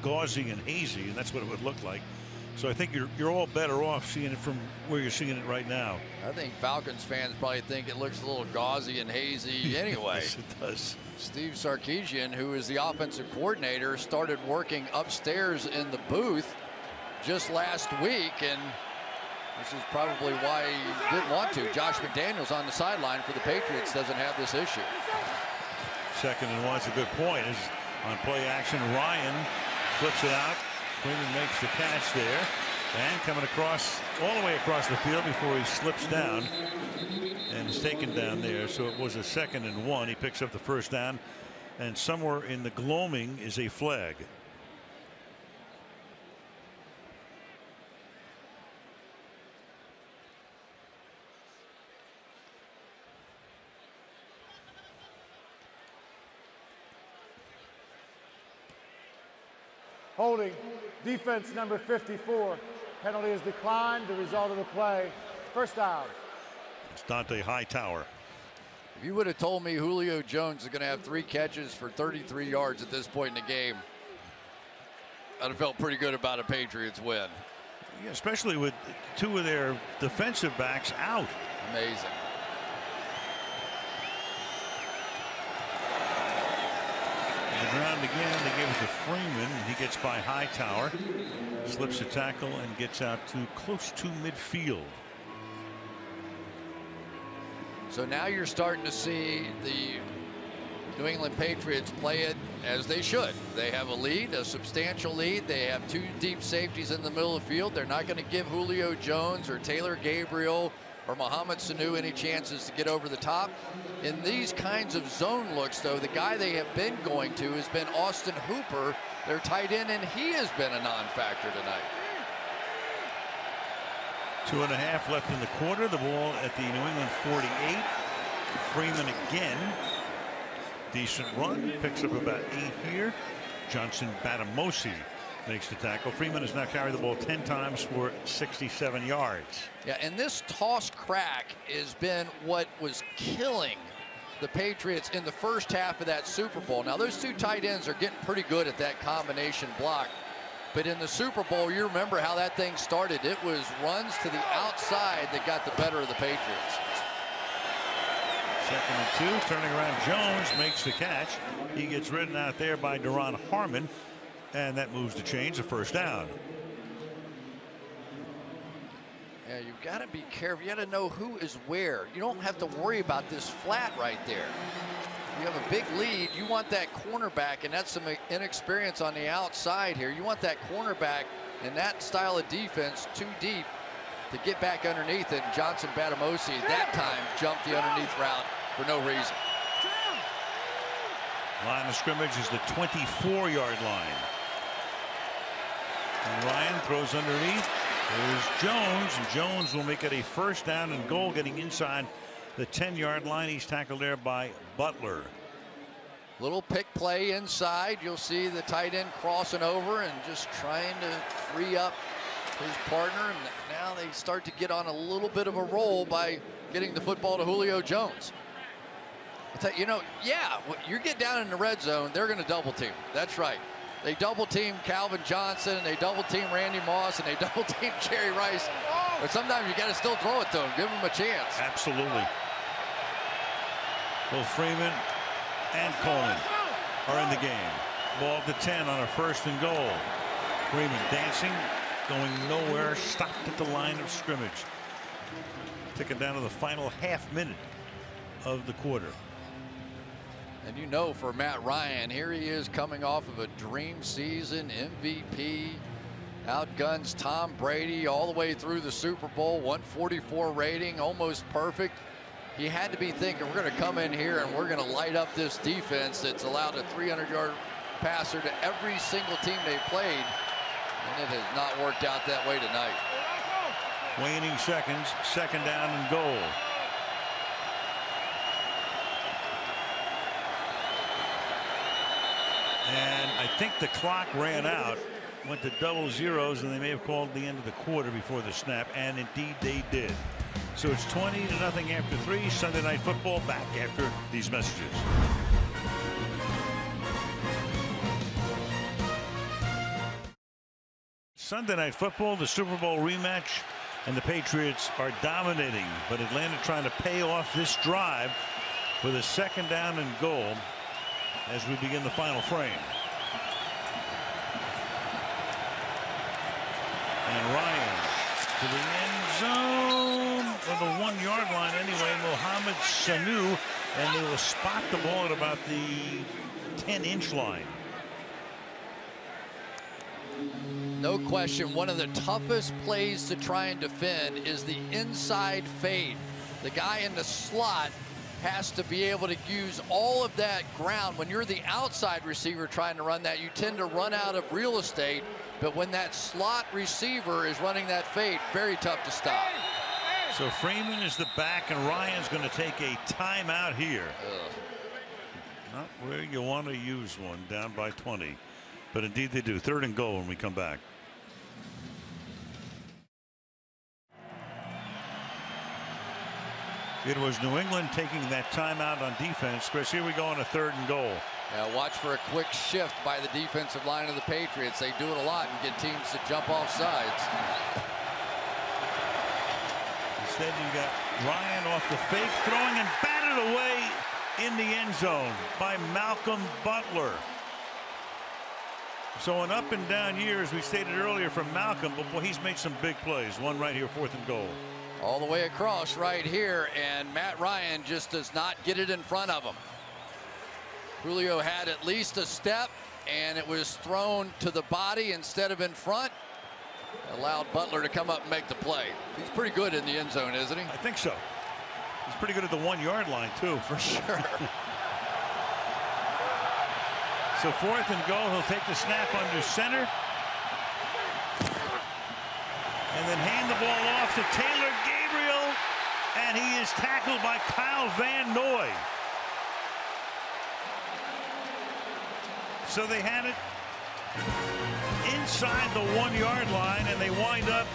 gauzy and hazy, and that's what it would look like. So I think you're all better off seeing it from where you're seeing it right now. I think Falcons fans probably think it looks a little gauzy and hazy anyway. Yes, it does. Steve Sarkisian, who is the offensive coordinator, started working upstairs in the booth just last week, and this is probably why he didn't want to. Josh McDaniels on the sideline for the Patriots doesn't have this issue. 2nd and 1. It's a good point. Is on play action, Ryan flips it out. Freeman makes the catch there, and coming across all the way across the field before he slips down and is taken down there. So it was a 2nd and 1. He picks up the first down, and somewhere in the gloaming is a flag. Holding, defense number 54. Penalty is declined. The result of the play, first down. It's Dante Hightower. If you would have told me Julio Jones is going to have 3 catches for 33 yards at this point in the game, I'd have felt pretty good about a Patriots win. Yeah, especially with 2 of their defensive backs out. Amazing. On the ground again, they give it to Freeman. He gets by Hightower, slips a tackle, and gets out to close to midfield. So now you're starting to see the New England Patriots play it as they should. They have a lead, a substantial lead. They have 2 deep safeties in the middle of the field. They're not going to give Julio Jones or Taylor Gabriel or Mohamed Sanu any chances to get over the top. In these kinds of zone looks, though, the guy they have been going to has been Austin Hooper, their tight end, and he has been a non-factor tonight. 2.5 left in the quarter. The ball at the New England 48. Freeman again. Decent run. Picks up about 8 here. Johnson Batamosi makes the tackle. Freeman has now carried the ball 10 times for 67 yards. Yeah, and this toss crack has been what was killing the Patriots in the first half of that Super Bowl. Now, those 2 tight ends are getting pretty good at that combination block. But in the Super Bowl, you remember how that thing started. It was runs to the outside that got the better of the Patriots. 2nd and 2. Turning around, Jones makes the catch. He gets ridden out there by Duron Harmon. And that moves the chains, a first down. Yeah, you've got to be careful. You got to know who is where. You don't have to worry about this flat right there. You have a big lead. You want that cornerback, and that's some inexperience on the outside here. You want that cornerback in that style of defense too deep to get back underneath it. And Johnson Batamosi that time jumped the underneath route for no reason. Line of scrimmage is the 24-yard line. And Ryan throws underneath. There's Jones, and Jones will make it a first down and goal, getting inside the 10-yard line. He's tackled there by Butler. Little pick play inside. You'll see the tight end crossing over and just trying to free up his partner. And now they start to get on a little bit of a roll by getting the football to Julio Jones. You know, yeah, you get down in the red zone, they're going to double team. That's right. They double team Calvin Johnson, they double team Randy Moss, and they double team Jerry Rice. But sometimes you got to still throw it to them, give them a chance. Absolutely. Both Freeman and Coleman are in the game. Ball to 10 on a 1st and goal. Freeman dancing, going nowhere, stopped at the line of scrimmage. Taken down to the final half minute of the quarter. And you know, for Matt Ryan, here he is coming off of a dream season, MVP, outguns Tom Brady all the way through the Super Bowl, 144 rating, almost perfect. He had to be thinking, we're going to come in here and we're going to light up this defense that's allowed a 300-yard passer to every single team they played. And it has not worked out that way tonight. Waning seconds, 2nd down and goal. And I think the clock ran out, went to double zeros, and they may have called the end of the quarter before the snap, and indeed they did. So it's 20-0 after 3. Sunday Night Football back after these messages. Sunday Night Football, the Super Bowl rematch, and the Patriots are dominating, but Atlanta trying to pay off this drive with a 2nd down and goal as we begin the final frame. And Ryan to the end zone, or the 1-yard line anyway. Mohamed Sanu, and they will spot the ball at about the 10-inch line. No question, one of the toughest plays to try and defend is the inside fade. The guy in the slot has to be able to use all of that ground. When you're the outside receiver trying to run that, you tend to run out of real estate. But when that slot receiver is running that fade, very tough to stop. So Freeman is the back, and Ryan's going to take a timeout here. Not where you want to use one, down by 20. But indeed they do. 3rd and goal when we come back. It was New England taking that timeout on defense. Chris, here we go on a 3rd and goal. Watch for a quick shift by the defensive line of the Patriots. They do it a lot and get teams to jump off sides. Instead, you got Ryan off the fake, throwing and batted away in the end zone by Malcolm Butler. So an up and down year, as we stated earlier, from Malcolm, but boy, he's made some big plays. One right here, 4th and goal. All the way across right here, and Matt Ryan just does not get it in front of him. Julio had at least a step, and it was thrown to the body instead of in front. Allowed Butler to come up and make the play. He's pretty good in the end zone, isn't he? I think so. He's pretty good at the 1-yard line, too. For sure. So 4th and goal, he'll take the snap under center. And then hand the ball off to Taylor Gabriel, and he is tackled by Kyle Van Noy. So they had it inside the 1-yard line, and they wind up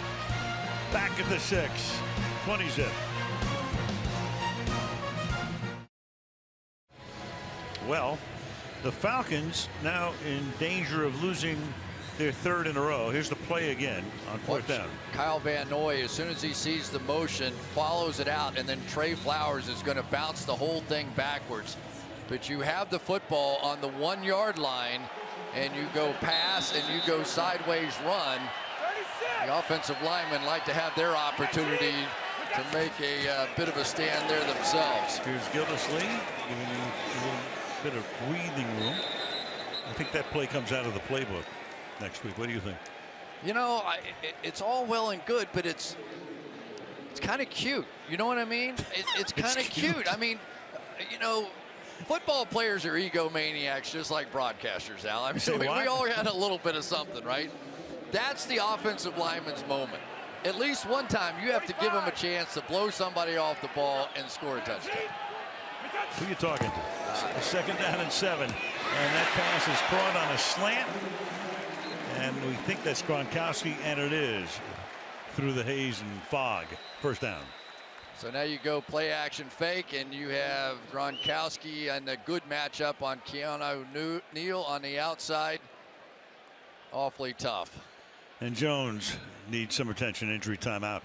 back at the 6. 20-zip. Well, the Falcons now in danger of losing their 3rd in a row. Here's the play again on 4th down. Kyle Van Noy, as soon as he sees the motion, follows it out, and then Trey Flowers is going to bounce the whole thing backwards. But you have the football on the 1-yard line, and you go pass and you go sideways run. The offensive linemen like to have their opportunity to make a bit of a stand there themselves. Here's Gildersleeve giving you a little bit of breathing room. I think that play comes out of the playbook next week. What do you think? You know, it's all well and good, but it's kind of cute. You know what I mean? It's kind of cute. I mean, you know, football players are egomaniacs just like broadcasters, Al. I mean, we all had a little bit of something, right? That's the offensive lineman's moment. At least one time, you have to give them a chance to blow somebody off the ball and score a touchdown. Who are you talking to? 2nd down and 7. And that pass is caught on a slant. And we think that's Gronkowski, and it is through the haze and fog. 1st down. So now you go play action fake, and you have Gronkowski and a good matchup on Keanu Neal on the outside. Awfully tough. And Jones needs some attention, injury timeout.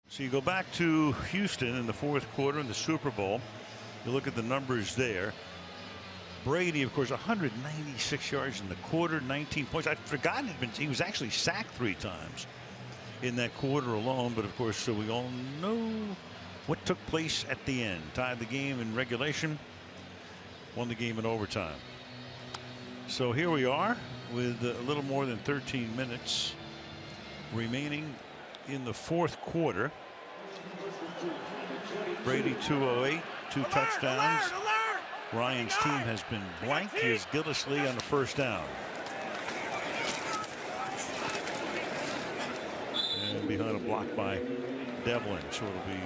So you go back to Houston in the 4th quarter in the Super Bowl. You look at the numbers there. Brady, of course, 196 yards in the quarter, 19 points. I'd forgotten he was actually sacked 3 times in that quarter alone. But of course, so we all know what took place at the end. Tied the game in regulation, won the game in overtime. So here we are with a little more than 13 minutes remaining in the 4th quarter. Brady 208, 2 touchdowns. Ryan's team has been blanked. Here's Gildersleeve on the 1st down. And behind a block by Devlin. So it'll be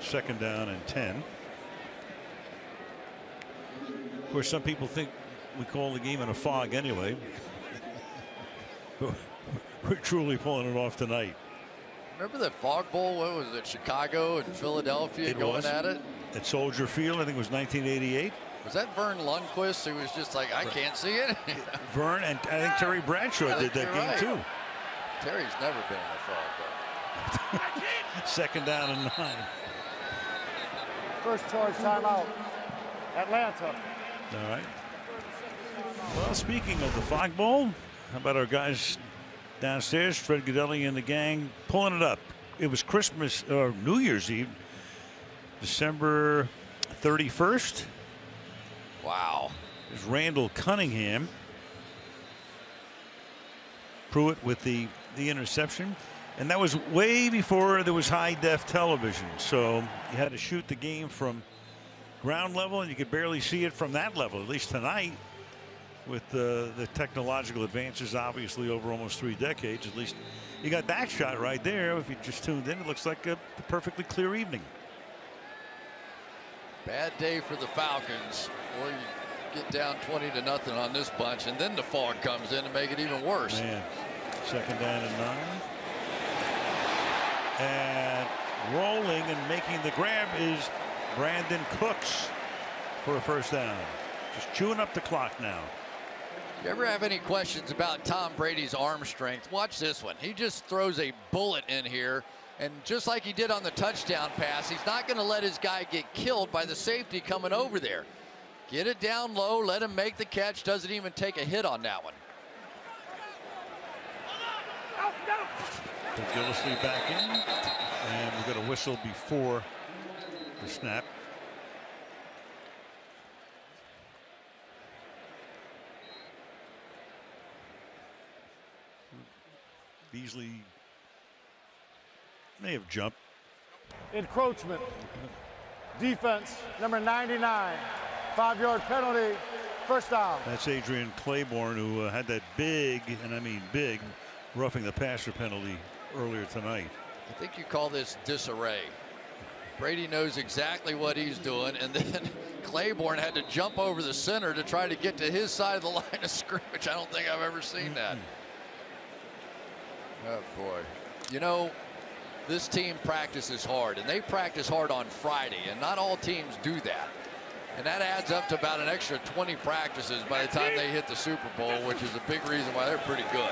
2nd down and 10. Of course, some people think we call the game in a fog anyway. We're truly pulling it off tonight. Remember the Fog Bowl? What was it? Chicago and Philadelphia going at it? At Soldier Field, I think it was 1988. Was that Vern Lundquist who was just like, I can't see it? Vern, and I think Terry Bradshaw did that game too. Terry's never been in a Fog Bowl. 2nd down and 9. First charge timeout. Atlanta. All right. Well, speaking of the Fog Bowl, how about our guys downstairs, Fred Gaudelli and the gang, pulling it up. It was Christmas or New Year's Eve, December 31st. Wow. There's Randall Cunningham. Pruitt with the interception. And that was way before there was high-def television. So you had to shoot the game from ground level, and you could barely see it from that level, at least tonight. With the technological advances, obviously, over almost 3 decades, at least you got that shot right there. If you just tuned in, it looks like a perfectly clear evening. Bad day for the Falcons. Or you get down 20-0 on this bunch, and then the fog comes in to make it even worse. Man, 2nd down and 9. And rolling and making the grab is Brandon Cooks for a 1st down. Just chewing up the clock now. You ever have any questions about Tom Brady's arm strength? Watch this one. He just throws a bullet in here, and just like he did on the touchdown pass, he's not going to let his guy get killed by the safety coming over there. Get it down low, let him make the catch, doesn't even take a hit on that one. Gillislee back in, and we've got a whistle before the snap. Beasley may have jumped. Encroachment. Defense, number 99. 5-yard penalty. 1st down. That's Adrian Claiborne, who had that big, and I mean big, roughing the passer penalty earlier tonight. I think you call this disarray. Brady knows exactly what he's doing, and then Claiborne had to jump over the center to try to get to his side of the line of scrimmage. I don't think I've ever seen that. Oh, boy. You know, this team practices hard, and they practice hard on Friday, and not all teams do that. And that adds up to about an extra 20 practices by the time they hit the Super Bowl, which is a big reason why they're pretty good.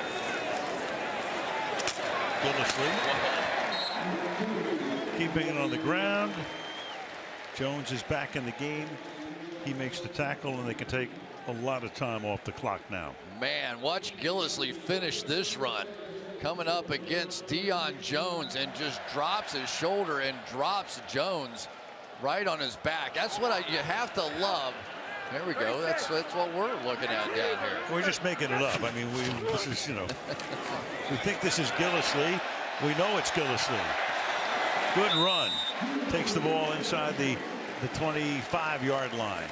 Keeping it on the ground. Jones is back in the game. He makes the tackle, and they can take a lot of time off the clock now. Man, watch Gillislee finish this run. Coming up against Deion Jones and just drops his shoulder and drops Jones right on his back. That's what you have to love. There we go. That's what we're looking at down here. We're just making it up. I mean, this is, you know, we think this is Gillislee. We know it's Gillislee. Good run. Takes the ball inside the 25-yard line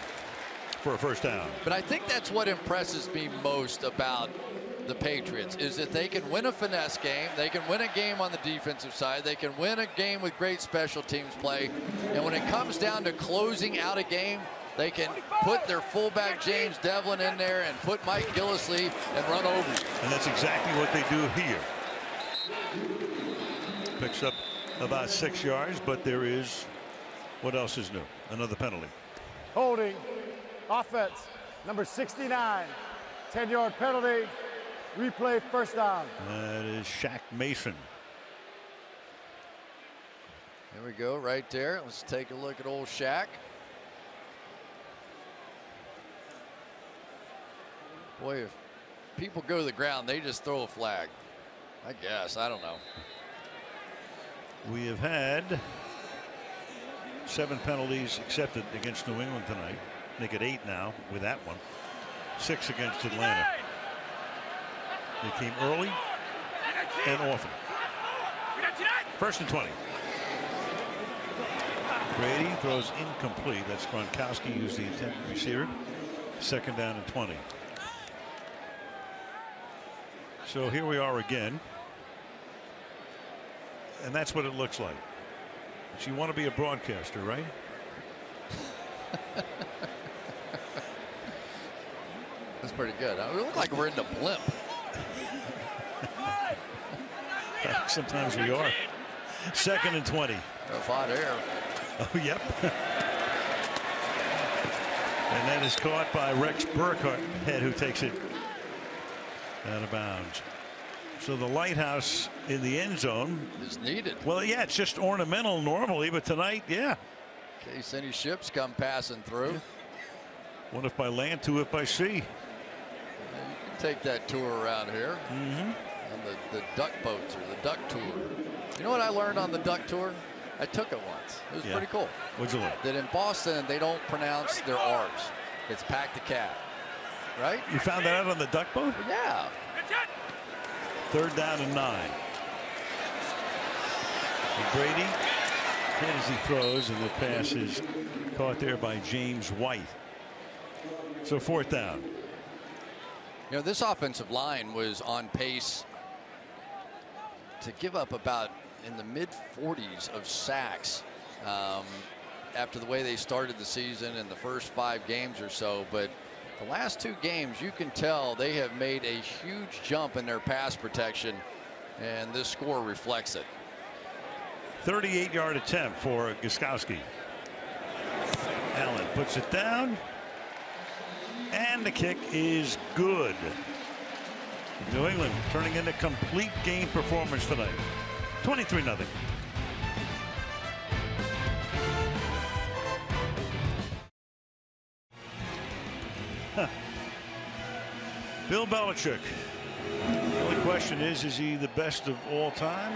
for a 1st down. But I think that's what impresses me most about the Patriots is that they can win a finesse game. They can win a game on the defensive side. They can win a game with great special teams play. And when it comes down to closing out a game, they can put their fullback James Devlin in there and put Mike Gillislee and run over you. And that's exactly what they do here. Picks up about 6 yards, but there is, what else is new? Another penalty. Holding. Offense, number 69. 10-yard penalty. Replay, 1st down. That is Shaq Mason. There we go, right there. Let's take a look at old Shaq. Boy, if people go to the ground, they just throw a flag. I guess. I don't know. We have had 7 penalties accepted against New England tonight. Make it 8 now with that one. 6 against Atlanta. They came early and often. 1st and 20. Brady throws incomplete. That's Gronkowski, who's the intended receiver. 2nd down and 20. So here we are again. And that's what it looks like. But you want to be a broadcaster, right? That's pretty good. We look like we're in the blimp. Sometimes we are. 2nd and 20. Hot air. Oh, yep. And that is caught by Rex Burkhead, who takes it out of bounds. So the lighthouse in the end zone is needed. Well, yeah, it's just ornamental normally, but tonight, yeah. In case any ships come passing through. One if by land, two if by sea. You can take that tour around here. Mm-hmm. On the duck boats or the duck tour. You know what I learned on the duck tour? I took it once. It was pretty cool. What'd you learn? That in Boston they don't pronounce their R's. It's pack the cat. Right? You found that out on the duck boat? Yeah. 3rd down and 9. And Brady, as he throws, and the pass is caught there by James White. So 4th down. You know, this offensive line was on pace to give up about in the mid-40s of sacks after the way they started the season in the first 5 games or so. But the last 2 games, you can tell they have made a huge jump in their pass protection, and this score reflects it. 38-yard attempt for Gostkowski. Allen puts it down, and the kick is good. New England turning in a complete game performance tonight. 23-0. Bill Belichick. The only question is he the best of all time?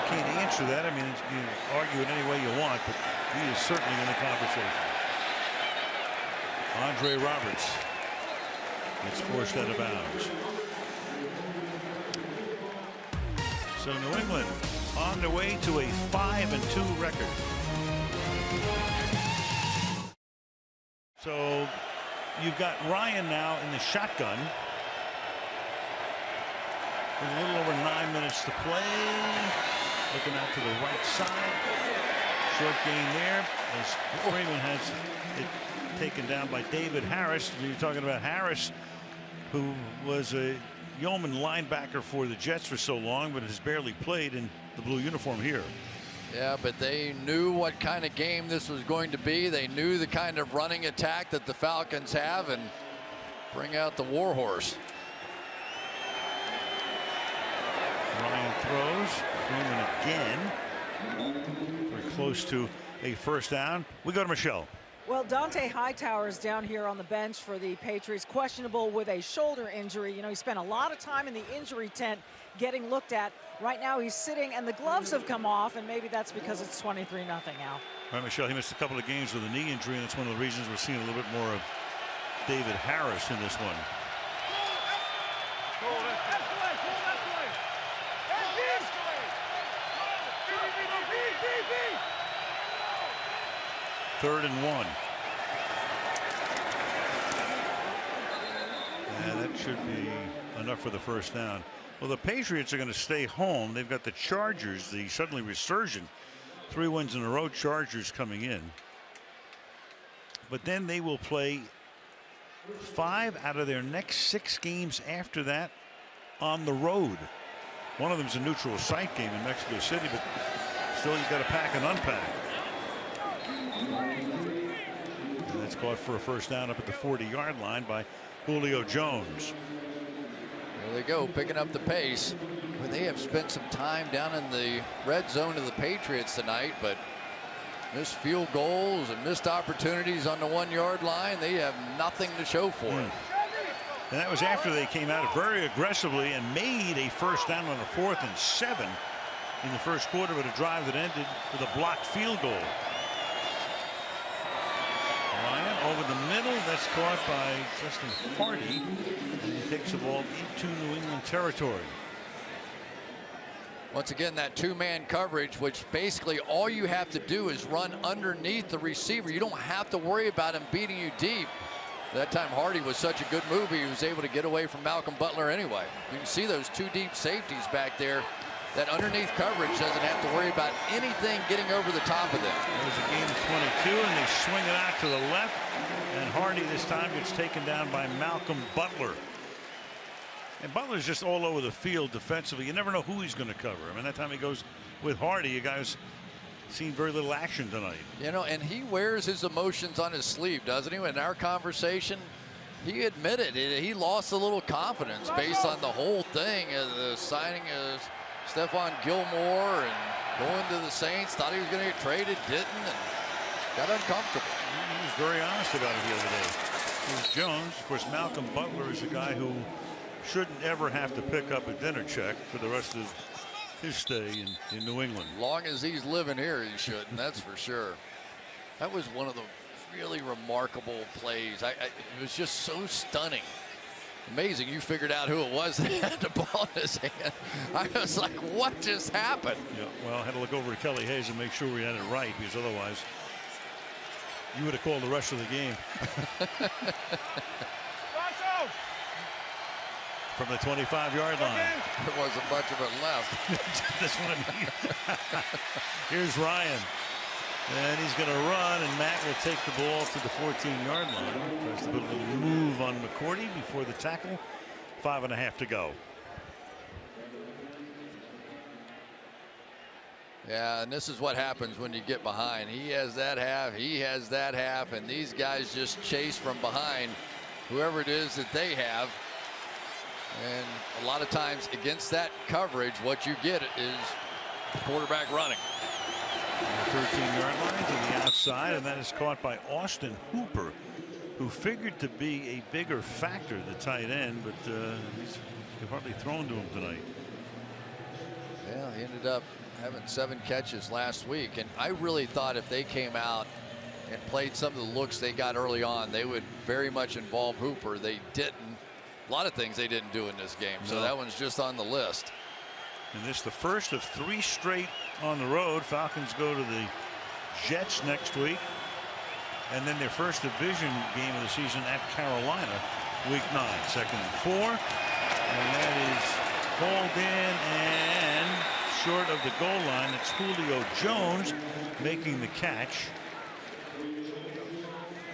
Can't answer that. I mean, you can argue it any way you want, but he is certainly in the conversation. Andre Roberts gets forced out of bounds. So New England on their way to a 5-2 record. So you've got Ryan now in the shotgun. With a little over 9 minutes to play. Looking out to the right side. Short gain there as Freeman has it taken down by David Harris. You're talking about Harris, who was a yeoman linebacker for the Jets for so long, but has barely played in the blue uniform here. Yeah, but they knew what kind of game this was going to be. They knew the kind of running attack that the Falcons have, and bring out the warhorse. Ryan throws. Freeman again. Very close to a first down. We go to Michelle. Well, Dante Hightower is down here on the bench for the Patriots, questionable with a shoulder injury. You know, he spent a lot of time in the injury tent getting looked at. Right now he's sitting and the gloves have come off, and maybe that's because it's 23-0 now. All right, Michelle, he missed a couple of games with a knee injury, and that's one of the reasons we're seeing a little bit more of David Harris in this one. Third and 1. Yeah, that should be enough for the first down. Well, the Patriots are going to stay home. They've got the Chargers, the suddenly resurgent 3 wins in a row Chargers coming in. But then they will play 5 out of their next 6 games after that on the road. One of them is a neutral site game in Mexico City, but still you've got to pack and unpack. And that's caught for a first down up at the 40-yard line by Julio Jones. There they go, picking up the pace. Well, they have spent some time down in the red zone of the Patriots tonight, but missed field goals and missed opportunities on the 1-yard line. They have nothing to show for it. And that was after they came out very aggressively and made a first down on a 4th and 7 in the first quarter, with a drive that ended with a blocked field goal. Ryan over the middle, that's caught by Justin Hardy, and he takes the ball into New England territory. Once again, that 2-man coverage, which basically all you have to do is run underneath the receiver. You don't have to worry about him beating you deep. That time Hardy was such a good move, he was able to get away from Malcolm Butler anyway. You can see those 2 deep safeties back there. That underneath coverage doesn't have to worry about anything getting over the top of them. There's a gain of 22, and they swing it out to the left, and Hardy this time gets taken down by Malcolm Butler. And Butler's just all over the field defensively. You never know who he's going to cover. I mean, that time he goes with Hardy, you guys seen very little action tonight. You know, and he wears his emotions on his sleeve, doesn't he? In our conversation, he admitted it. He lost a little confidence based on the whole thing, the signing of Stephon Gilmore and going to the Saints. Thought he was going to get traded, didn't, and got uncomfortable. He was very honest about it the other day. It was Jones. Of course, Malcolm Butler is a guy who shouldn't ever have to pick up a dinner check for the rest of his stay in New England. Long as he's living here, he shouldn't, that's for sure. That was one of the really remarkable plays. It was just so stunning. Amazing you figured out who it was that had the ball in his hand. I was like, what just happened? Yeah, well, I had to look over to Kelly Hayes and make sure we had it right, because otherwise you would have called the rest of the game. From the 25-yard line. There wasn't much of it left. That's what I mean. Here's Ryan. And he's going to run, and Matt will take the ball to the 14-yard line. Tries to put a little move on McCourty before the tackle. 5.5 to go. Yeah, and this is what happens when you get behind. He has that half, he has that half, and these guys just chase from behind whoever it is that they have. And a lot of times against that coverage, what you get is the quarterback running. 13-yard line to the outside, and that is caught by Austin Hooper, who figured to be a bigger factor, the tight end, but he's hardly thrown to him tonight. Yeah, he ended up having 7 catches last week, and I really thought if they came out and played some of the looks they got early on, they would very much involve Hooper. They didn't. A lot of things they didn't do in this game, so that one's just on the list. And this is the first of 3 straight on the road. Falcons go to the Jets next week, and then their first division game of the season at Carolina, week 9. 2nd and 4, and that is hauled in and short of the goal line. It's Julio Jones making the catch,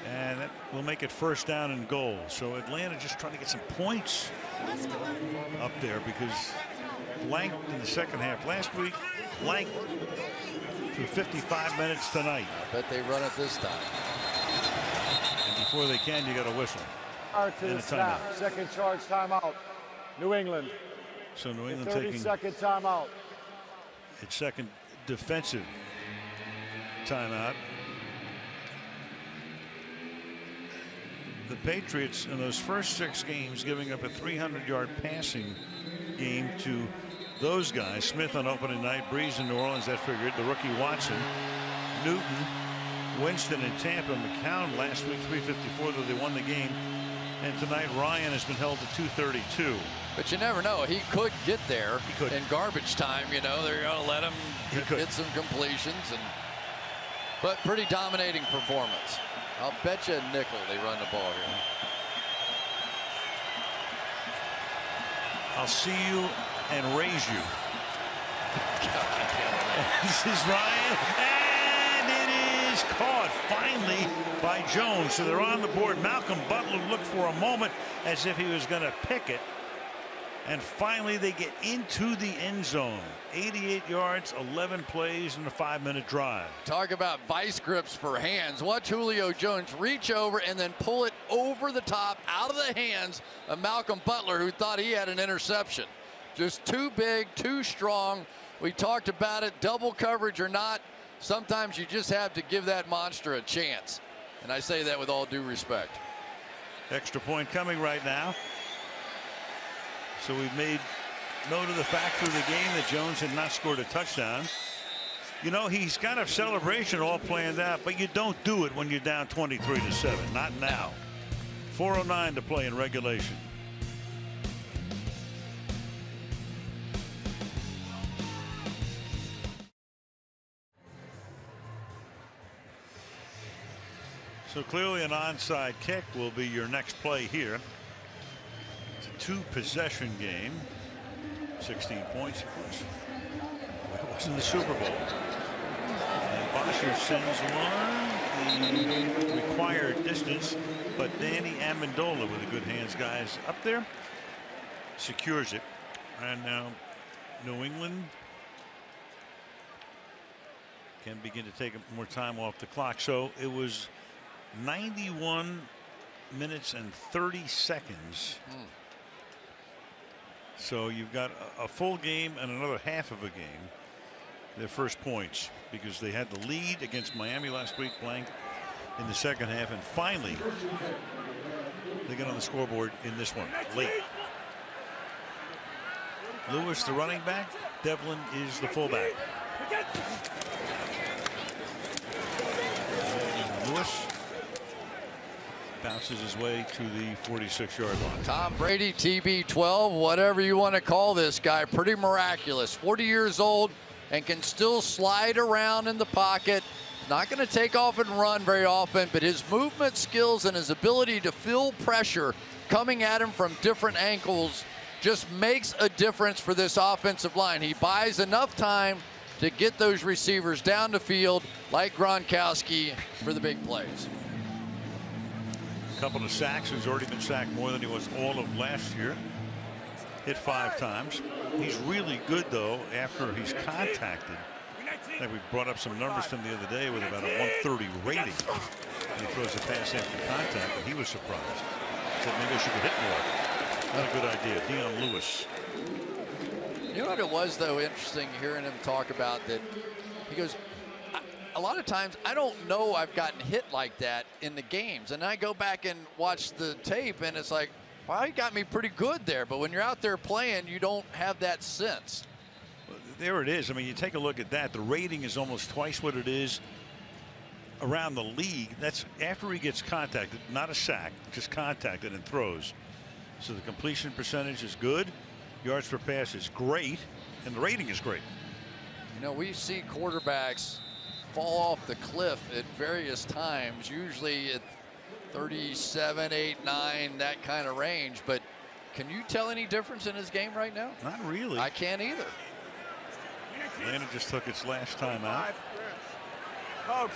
and that will make it 1st down and goal. So Atlanta just trying to get some points up there, because blanked in the second half last week, blanked through 55 minutes tonight. I bet they run it this time. And before they can, you got a whistle. To the snap. Second charge timeout. New England. So New England 30-second timeout. Its second defensive timeout. The Patriots in those first 6 games giving up a 300-yard passing game to those guys. Smith on opening night, Breeze in New Orleans, that figured. The rookie Watson, Newton, Winston in Tampa, McCown last week 354, though they won the game. And tonight Ryan has been held to 232. But you never know. He could get there in garbage time. You know, they're going to let him hit some completions. But pretty dominating performance. I'll bet you a nickel they run the ball here. I'll see you and raise you. This is Ryan, and it is caught finally by Jones. So they're on the board. Malcolm Butler looked for a moment as if he was going to pick it, and finally they get into the end zone. 88 yards, 11 plays, and a 5-minute drive. Talk about vice grips for hands. Watch Julio Jones reach over and then pull it over the top out of the hands of Malcolm Butler, who thought he had an interception. Just too big, too strong. We talked about it, double coverage or not. Sometimes you just have to give that monster a chance. And I say that with all due respect. Extra point coming right now. So we've made note of the fact through the game that Jones had not scored a touchdown. You know, he's got a celebration all planned out, but you don't do it when you're down 23-7. Not now. 4:09 to play in regulation. So clearly an onside kick will be your next play here. It's a 2-possession game. 16 points, of course. It wasn't the Super Bowl. And Bosher sends one. The required distance, but Danny Amendola with the good hands guys up there secures it. And now New England can begin to take more time off the clock. So it was 91 minutes and 30 seconds. So you've got a full game and another half of a game. Their first points, because they had the lead against Miami last week, blank in the second half, and finally they get on the scoreboard in this one late. Lewis, the running back. Devlin is the fullback. And Lewis bounces his way to the 46-yard line. Tom Brady, TB12, whatever you want to call this guy, pretty miraculous. 40 years old and can still slide around in the pocket. Not going to take off and run very often, but his movement skills and his ability to feel pressure coming at him from different angles just makes a difference for this offensive line. He buys enough time to get those receivers down the field like Gronkowski for the big plays. A couple of sacks. He's already been sacked more than he was all of last year. Hit 5 times. He's really good, though, after he's contacted. We brought up some numbers to him the other day with about a 130 rating. He throws a pass after contact, and he was surprised. Said maybe I should get hit more. Not a good idea. Dion Lewis. You know what it was, though, interesting hearing him talk about that. He goes, a lot of times I don't know I've gotten hit like that in the games. And I go back and watch the tape, and it's like, well, he got me pretty good there. But when you're out there playing, you don't have that sense. There it is. I mean, you take a look at that. The rating is almost twice what it is around the league. That's after he gets contacted, not a sack, just contacted and throws. So the completion percentage is good. Yards per pass is great. And the rating is great. You know, we see quarterbacks fall off the cliff at various times, usually at 37, 8, 9, that kind of range. But can you tell any difference in his game right now? Not really. I can't either. Atlanta just took its last time out. Coach.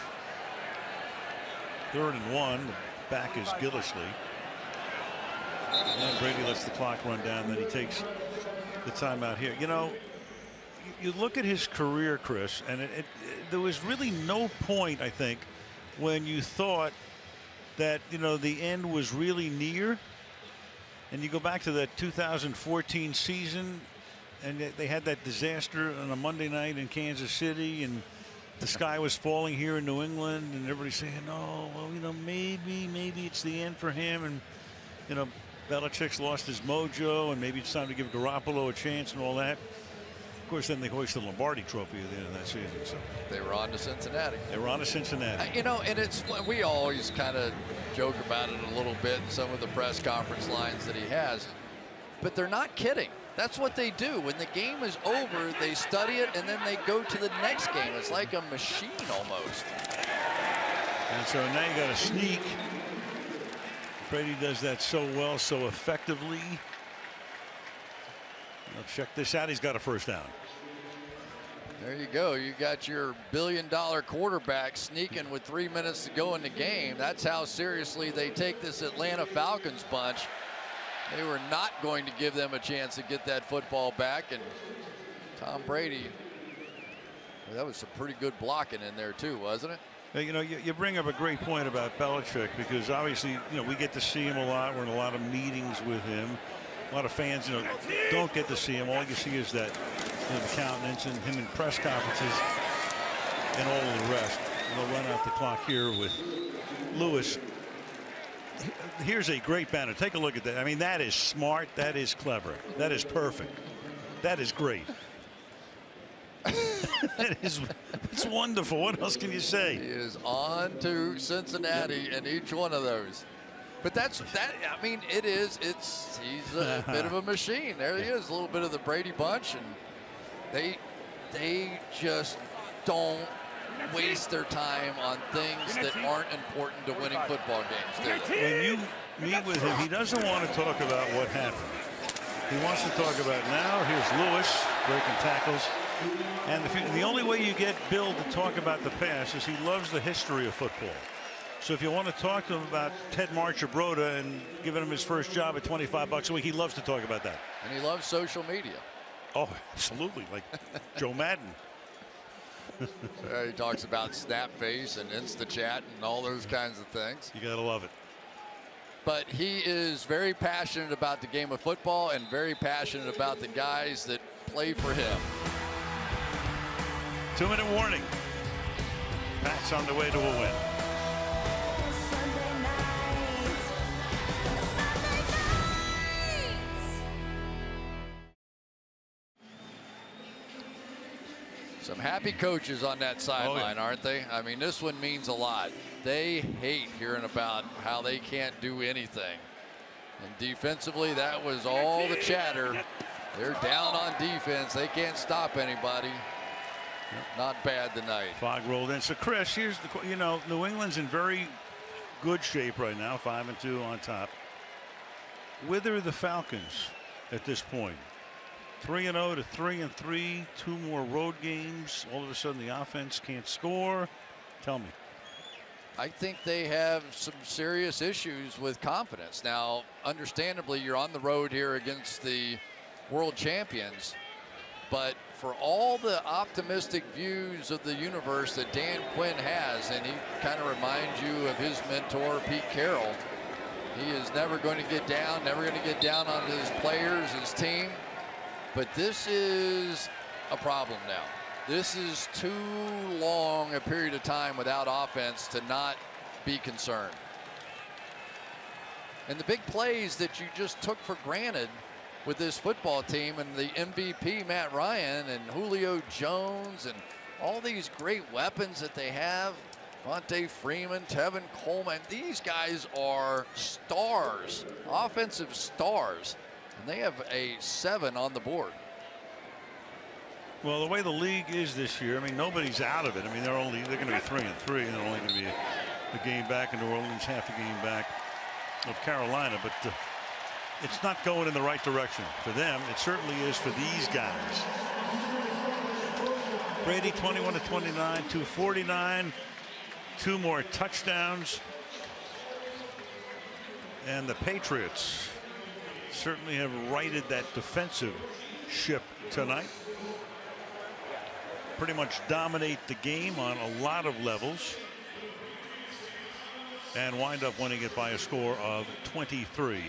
3rd and 1. The back is Gillisley. And Brady lets the clock run down. Then he takes the timeout here. You know, you look at his career, Chris, and there was really no point, I think, when you thought that, you know, the end was really near. And you go back to that 2014 season, and they had that disaster on a Monday night in Kansas City, and the sky was falling here in New England, and everybody's saying, "Oh, well, you know, maybe it's the end for him," and you know, Belichick's lost his mojo, and maybe it's time to give Garoppolo a chance and all that. Of course, then they hoisted the Lombardi Trophy at the end of that season. So they were on to Cincinnati. They were on to Cincinnati. You know, and we always kind of joke about it a little bit in some of the press conference lines that he has, but they're not kidding. That's what they do. When the game is over, they study it, and then they go to the next game. It's like a machine almost. And so now you got a sneak. Brady does that so well, so effectively. Now check this out. He's got a first down. There you go. You got your billion-dollar quarterback sneaking with 3 minutes to go in the game. That's how seriously they take this Atlanta Falcons bunch. They were not going to give them a chance to get that football back. And Tom Brady, well, that was some pretty good blocking in there too, wasn't it? You know, you bring up a great point about Belichick, because obviously, you know, we get to see him a lot. We're in a lot of meetings with him. A lot of fans, you know, don't get to see him. All you see is that, you know, the countenance and him in press conferences and all of the rest. We'll run out the clock here with Lewis. Here's a great banner. Take a look at that. I mean, that is smart. That is clever. That is perfect. That is great. It's wonderful. What else can you say? He is on to Cincinnati in each one of those. But that's that. I mean, he's a bit of a machine. There he is, a little bit of the Brady bunch, and they just don't waste their time on things that aren't important to winning football games. When you meet with him, he doesn't want to talk about what happened. He wants to talk about now. Here's Lewis breaking tackles. And the only way you get Bill to talk about the past is he loves the history of football. So if you want to talk to him about Ted Marchibroda and giving him his first job at $25 a week, he loves to talk about that. And he loves social media. Oh, absolutely, like Joe Madden. He talks about snap face and Insta-chat and all those kinds of things. You gotta love it. But he is very passionate about the game of football and very passionate about the guys that play for him. 2-minute warning. Pats on the way to a win. Some happy coaches on that sideline, aren't they? I mean, this one means a lot. They hate hearing about how they can't do anything. And defensively, that was all the chatter. They're down on defense. They can't stop anybody. Not bad tonight. Fog rolled in. So, Chris, here's the, New England's in very good shape right now, 5-2 on top. Whither the Falcons at this point? 3-0 to 3-3, 2 more road games. All of a sudden, the offense can't score. Tell me. I think they have some serious issues with confidence. Now, understandably, you're on the road here against the world champions. But for all the optimistic views of the universe that Dan Quinn has, and he kind of reminds you of his mentor, Pete Carroll, he is never going to get down, never going to get down on his players, his team. But this is a problem now. This is too long a period of time without offense to not be concerned. And the big plays that you just took for granted with this football team and the MVP Matt Ryan and Julio Jones and all these great weapons that they have, Devontae Freeman, Tevin Coleman, these guys are stars, offensive stars. And they have a 7 on the board. Well, the way the league is this year, I mean, nobody's out of it. I mean, they're going to be 3-3, and they're only going to be a game back in New Orleans, half a game back of Carolina. But it's not going in the right direction for them. It certainly is for these guys. Brady 21 to 29, 249, 2 more touchdowns, and the Patriots certainly have righted that defensive ship tonight. Pretty much dominate the game on a lot of levels and wind up winning it by a score of 23-7.